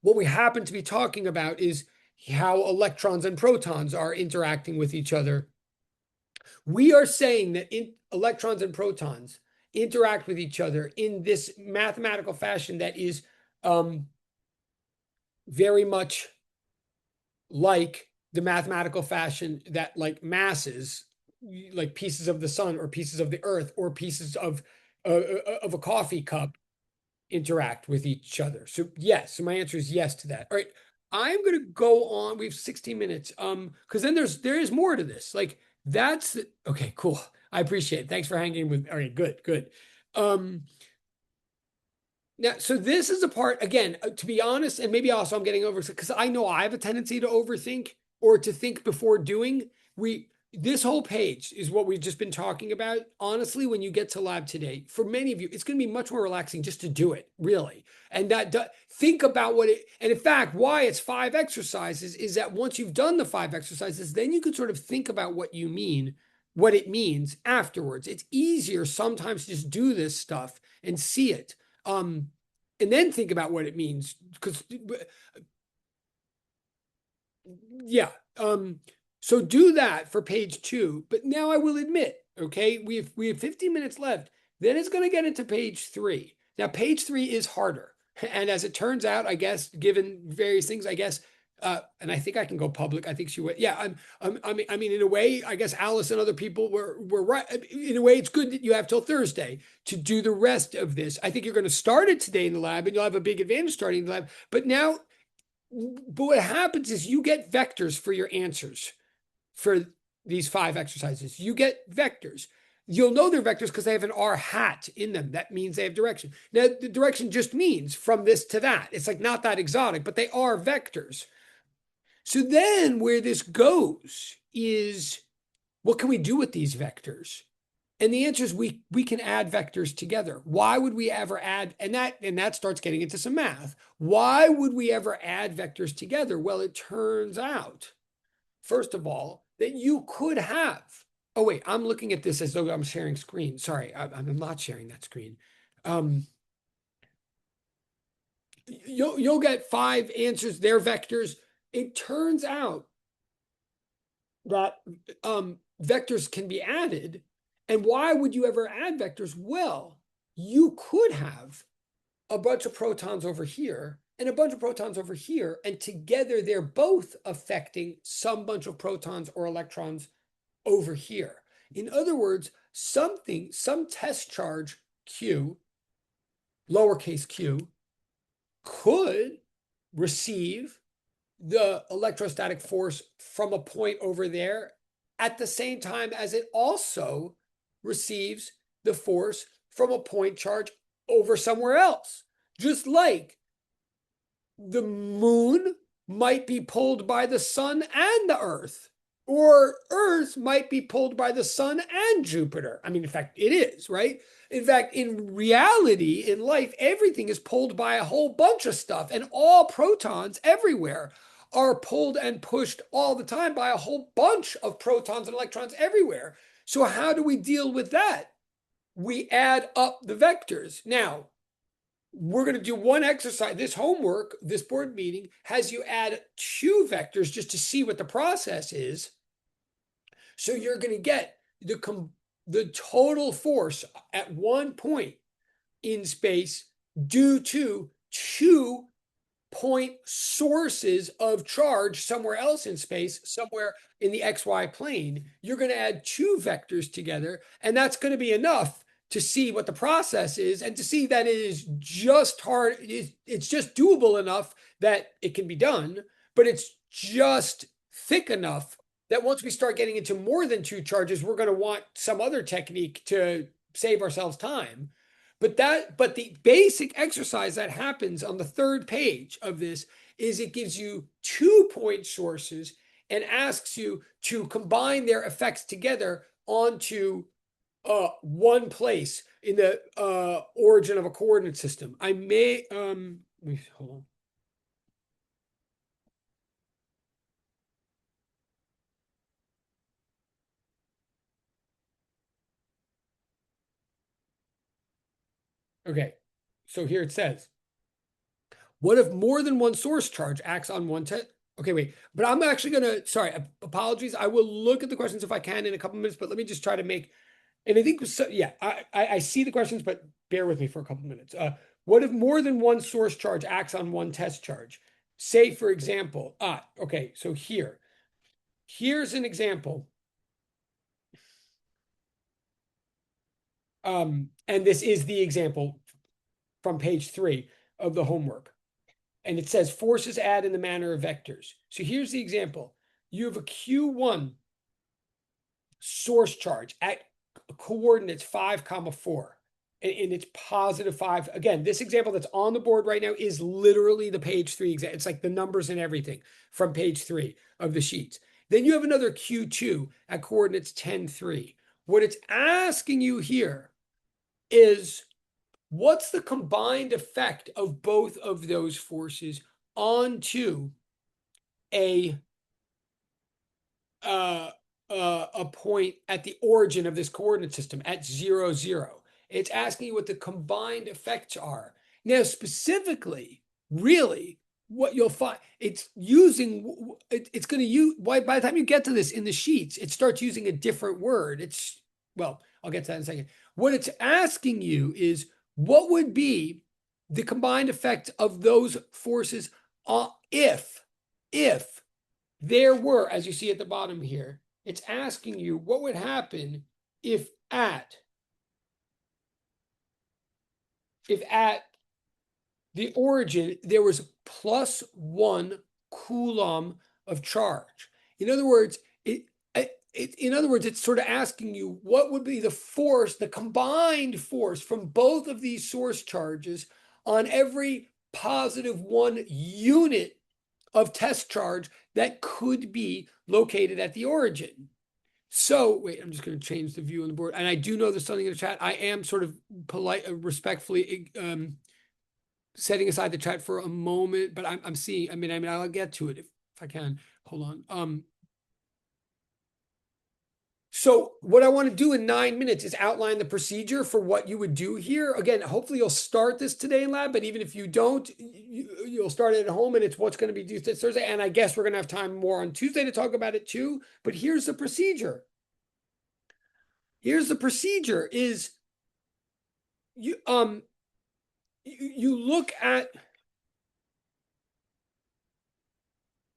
what we happen to be talking about is how electrons and protons are interacting with each other. We are saying that electrons and protons interact with each other in this mathematical fashion that is very much like the mathematical fashion that like masses, like pieces of the sun or pieces of the earth or pieces of a coffee cup interact with each other. So yes, so my answer is yes to that. All right, I'm going to go on. We have 16 minutes. Because then there is more to this. Like that's okay. Cool. I appreciate it. Thanks for hanging with. All right, good. Now, so this is a part, again, to be honest, and maybe also I'm getting over, because I know I have a tendency to overthink or to think before doing. This whole page is what we've just been talking about. Honestly, when you get to lab today, for many of you, it's going to be much more relaxing just to do it, really. And think about and in fact, why it's 5 exercises is that once you've done the 5 exercises, then you can sort of think about what it means afterwards. It's easier sometimes to just do this stuff and see it. And then think about what it means, because yeah. So do that for page 2. But now I will admit, okay, we have 15 minutes left. Then it's going to get into page 3. Now, page 3 is harder. And as it turns out, I guess, given various things, I guess, and I think I can go public. I think she would. Yeah, I mean, in a way, I guess Alice and other people were right. In a way, it's good that you have till Thursday to do the rest of this. I think you're going to start it today in the lab, and you'll have a big advantage starting in the lab. But what happens is you get vectors for your answers for these 5 exercises. You get vectors. You'll know they're vectors because they have an R hat in them. That means they have direction. Now, the direction just means from this to that. It's like not that exotic, but they are vectors. So then where this goes is, what can we do with these vectors? And the answer is we can add vectors together. Why would we ever add, and that starts getting into some math. Why would we ever add vectors together? Well, it turns out, first of all, that you could have. Oh, wait, I'm looking at this as though I'm sharing screen. Sorry, I'm not sharing that screen. You'll get 5 answers. They're vectors. It turns out that vectors can be added. And why would you ever add vectors? Well, you could have a bunch of protons over here and a bunch of protons over here, and together they're both affecting some bunch of protons or electrons over here. In other words, some test charge Q, lowercase q, could receive the electrostatic force from a point over there at the same time as it also receives the force from a point charge over somewhere else. Just like the moon might be pulled by the sun and the earth, or Earth might be pulled by the sun and Jupiter. I mean, in fact, it is, right? In fact, in reality, in life, everything is pulled by a whole bunch of stuff, and all protons everywhere are pulled and pushed all the time by a whole bunch of protons and electrons everywhere. So how do we deal with that? We add up the vectors. Now, we're going to do one exercise. This homework, this board meeting, has you add 2 vectors just to see what the process is. So you're going to get the total force at one point in space due to 2 point sources of charge somewhere else in space, somewhere in the XY plane. You're going to add 2 vectors together, and that's going to be enough to see what the process is and to see that it is just hard. It's just doable enough that it can be done, but it's just thick enough that once we start getting into more than 2 charges, we're going to want some other technique to save ourselves time. But the basic exercise that happens on the 3rd page of this is it gives you 2 point sources and asks you to combine their effects together onto one place in the origin of a coordinate system. I may hold on. Okay, so here it says, what if more than one source charge acts on one test? Okay, wait, but I'm actually gonna, sorry, apologies. I will look at the questions if I can in a couple minutes, but let me just try to make, and I think, so, yeah, I see the questions, but bear with me for a couple minutes. What if more than one source charge acts on one test charge? Say, for example, okay, so here's an example. And this is the example from page 3 of the homework. And it says forces add in the manner of vectors. So here's the example. You have a Q1 source charge at coordinates 5, 4. And it's +5. Again, this example that's on the board right now is literally the page 3 example. It's like the numbers and everything from page 3 of the sheets. Then you have another Q2 at coordinates 10, 3. What it's asking you here is, what's the combined effect of both of those forces onto a point at the origin of this coordinate system at 0, 0? It's asking you what the combined effects are. Now, specifically, really, what you'll find, it's going to use, by the time you get to this in the sheets, it starts using a different word. Well, I'll get to that in a second. What it's asking you is what would be the combined effect of those forces if there were, as you see at the bottom here, it's asking you what would happen if at the origin there was +1 coulomb of charge. In other words, it's sort of asking you what would be the force, the combined force from both of these source charges on every +1 unit of test charge that could be located at the origin. So wait, I'm just going to change the view on the board. And I do know there's something in the chat. I am sort of polite, respectfully setting aside the chat for a moment, but I'm seeing, I mean, I'll get to it if I can. Hold on. So what I want to do in 9 minutes is outline the procedure for what you would do here. Again, hopefully you'll start this today in lab, but even if you don't, you'll start it at home, and it's what's going to be due this Thursday. And I guess we're going to have time more on Tuesday to talk about it too. But here's the procedure. Here's the procedure is you look at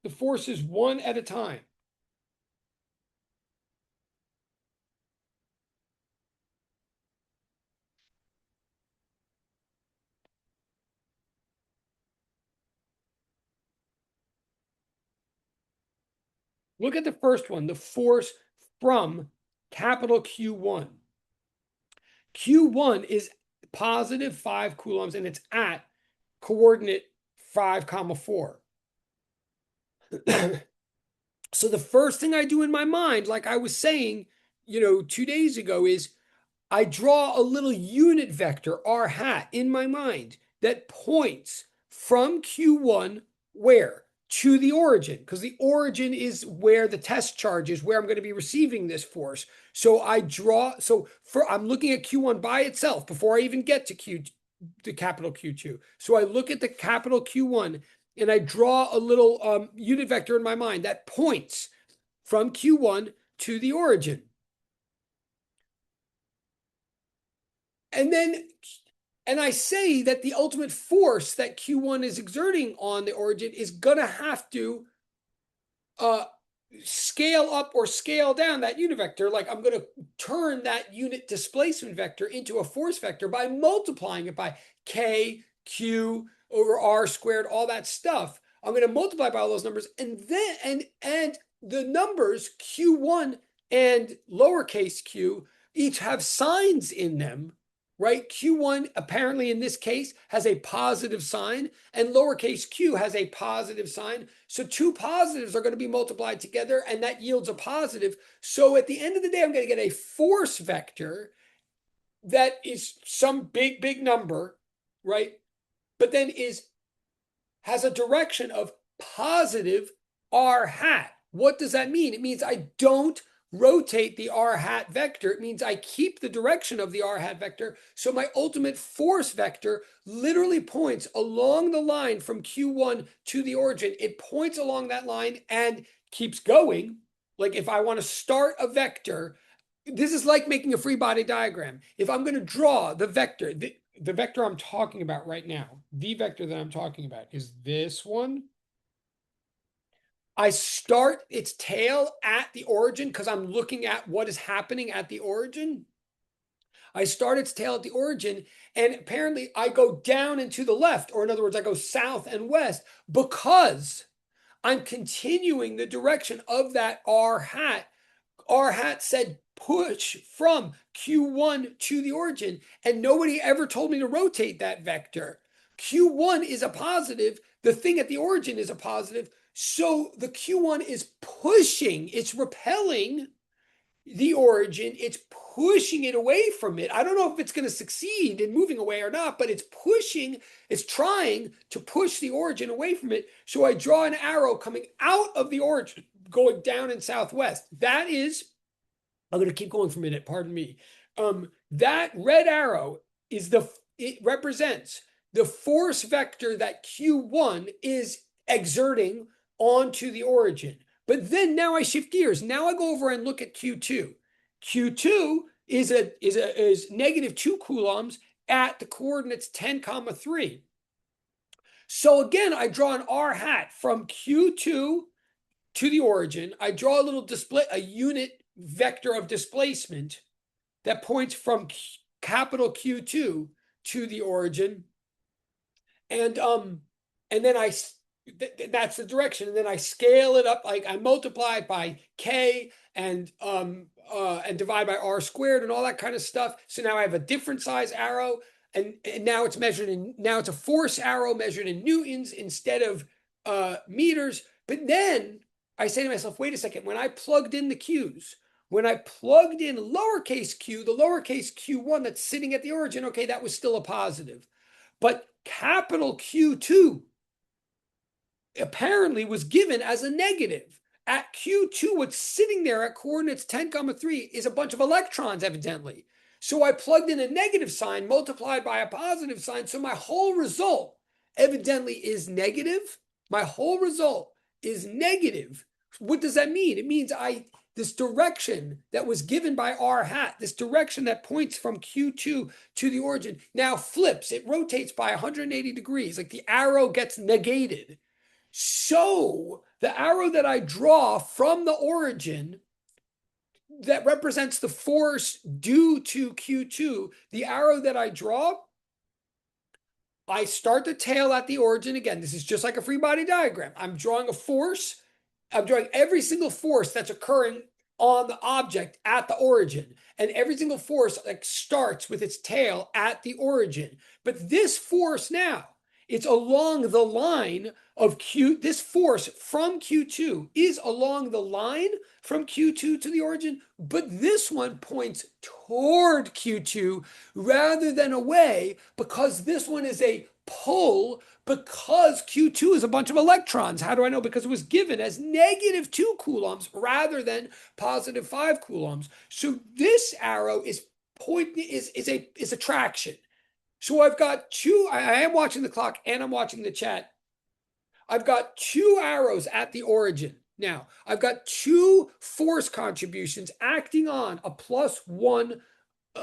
the forces one at a time. Look at the first one, the force from capital Q1. Q1 is +5 coulombs, and it's at coordinate 5, 4. So the first thing I do in my mind, like I was saying, 2 days ago, is I draw a little unit vector, r hat, in my mind that points from Q1 where? To the origin, because the origin is where the test charge is, where I'm going to be receiving this force. So I'm looking at Q1 by itself before I even get to the capital Q2. So I look at the capital Q1 and I draw a little unit vector in my mind that points from Q1 to the origin. And I say that the ultimate force that Q1 is exerting on the origin is going to have to scale up or scale down that unit vector. Like I'm going to turn that unit displacement vector into a force vector by multiplying it by K, Q over R squared, all that stuff. I'm going to multiply by all those numbers, and then and the numbers Q1 and lowercase q each have signs in them, right? Q1 apparently in this case has a positive sign, and lowercase q has a positive sign. So two positives are going to be multiplied together, and that yields a positive. So at the end of the day, I'm going to get a force vector that is some big number, right? But then has a direction of positive r hat. What does that mean? It means I don't rotate the r hat vector. It means I keep the direction of the r hat vector. So my ultimate force vector literally points along the line from Q1 to the origin. It points along that line and keeps going. Like if I want to start a vector, this is like making a free body diagram. If I'm going to draw the vector, the vector I'm talking about right now, the vector that I'm talking about is this one. I start its tail at the origin because I'm looking at what is happening at the origin. I start its tail at the origin, and apparently I go down and to the left, or in other words, I go south and west because I'm continuing the direction of that r hat. R hat said push from Q1 to the origin, and nobody ever told me to rotate that vector. Q1 is a positive, the thing at the origin is a positive, so the Q1 is pushing, it's repelling the origin, it's pushing it away from it. I don't know if it's going to succeed in moving away or not, but it's trying to push the origin away from it. So I draw an arrow coming out of the origin, going down in southwest. That is, I'm going to keep going for a minute, pardon me. That red arrow it represents the force vector that Q1 is exerting onto the origin. But then now I shift gears. Now I go over and look at Q2. Q2 is negative 2 coulombs at the coordinates 10, 3. So again, I draw an R hat from Q2 to the origin. I draw a little a unit vector of displacement that points from capital Q2 to the origin. And then that's the direction. And then I scale it up, like I multiply it by K and divide by R squared and all that kind of stuff. So now I have a different size arrow, and now it's a force arrow measured in newtons instead of meters. But then I say to myself, wait a second, when I plugged in the Q's, when I plugged in lowercase q, the lowercase q1 that's sitting at the origin, okay, that was still a positive. But capital Q2 apparently was given as a negative. At Q2, what's sitting there at coordinates 10, 3 is a bunch of electrons, evidently. So I plugged in a negative sign multiplied by a positive sign. So my whole result evidently is negative. My whole result is negative. What does that mean? It means this direction that was given by R hat, this direction that points from Q2 to the origin, now flips. It rotates by 180 degrees, like the arrow gets negated. So the arrow that I draw from the origin that represents the force due to Q2, the arrow that I draw, I start the tail at the origin. Again, this is just like a free body diagram. I'm drawing a force. I'm drawing every single force that's occurring on the object at the origin. And every single force like starts with its tail at the origin. But this force now, it's along the line of Q. This force from Q2 is along the line from Q2 to the origin, but this one points toward Q2 rather than away, because this one is a pull, because Q2 is a bunch of electrons. How do I know? Because it was given as negative 2 coulombs rather than positive 5 coulombs. So this arrow is a traction. So I've got two, I am watching the clock and I'm watching the chat. I've got two arrows at the origin. Now, I've got two force contributions acting on a +1,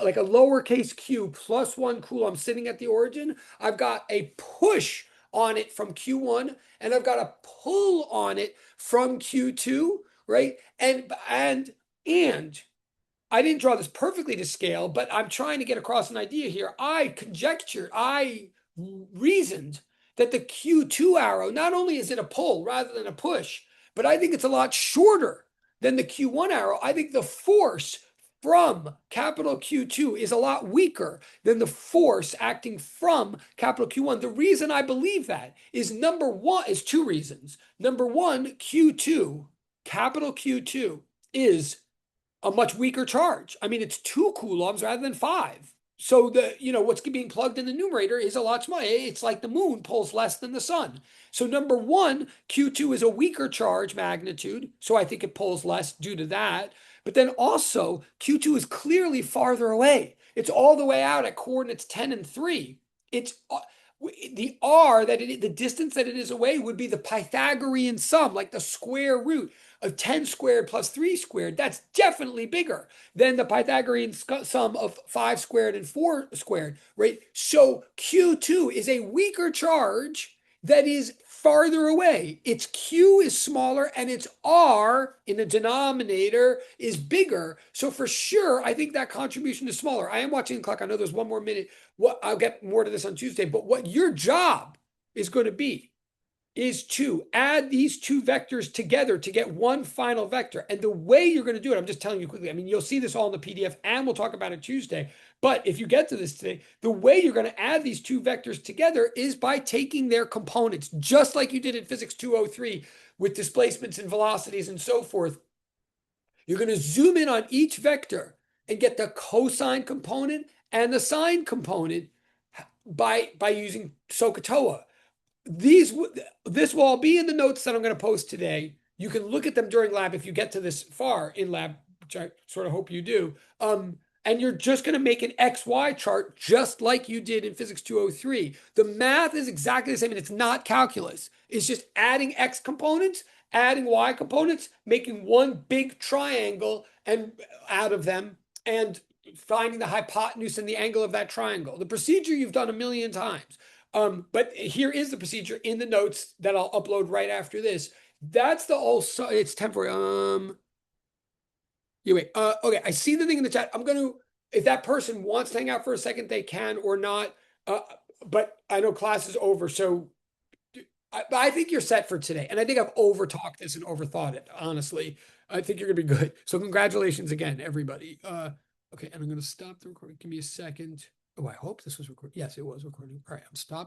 like a lowercase q, +1 coulomb sitting at the origin. I've got a push on it from Q1, and I've got a pull on it from Q2, right? And I didn't draw this perfectly to scale, but I'm trying to get across an idea here. I reasoned that the Q2 arrow, not only is it a pull rather than a push, but I think it's a lot shorter than the Q1 arrow. I think the force from capital Q2 is a lot weaker than the force acting from capital Q1. The reason I believe that is two reasons. Number one, capital Q2 is a much weaker charge. I mean, it's 2 coulombs rather than 5. So what's being plugged in the numerator is a lot smaller. It's like the moon pulls less than the sun. So number one, Q2 is a weaker charge magnitude. So I think it pulls less due to that. But then also Q2 is clearly farther away. It's all the way out at coordinates 10 and 3. It's the distance that it is away would be the Pythagorean sum, like the square root of 10 squared plus 3 squared. That's definitely bigger than the Pythagorean sum of 5 squared and 4 squared, right? So Q2 is a weaker charge that is farther away. Its Q is smaller and its R in the denominator is bigger. So for sure, I think that contribution is smaller. I am watching the clock. I know there's one more minute. I'll get more to this on Tuesday, but what your job is going to be is to add these two vectors together to get one final vector. And the way you're going to do it, I'm just telling you quickly. I mean, you'll see this all in the PDF and we'll talk about it Tuesday. But if you get to this today, the way you're going to add these two vectors together is by taking their components, just like you did in Physics 203 with displacements and velocities and so forth. You're going to zoom in on each vector and get the cosine component and the sine component by using SOHCAHTOA. This will all be in the notes that I'm going to post today. You can look at them during lab if you get to this far in lab, which I sort of hope you do. And you're just going to make an XY chart just like you did in Physics 203. The math is exactly the same, and it's not calculus. It's just adding X components, adding Y components, making one big triangle and out of them. And finding the hypotenuse and the angle of that triangle. The procedure you've done a million times. But here is the procedure in the notes that I'll upload right after this. That's the also, it's temporary. You wait. Okay, I see the thing in the chat. I'm gonna, if that person wants to hang out for a second, they can or not. But I know class is over, so I think you're set for today. And I think I've over talked this and overthought it, honestly. I think you're gonna be good. So congratulations again, everybody. Okay, and I'm gonna stop the recording. Give me a second. Oh, I hope this was recording. Yes, it was recording. All right, I'm stopping.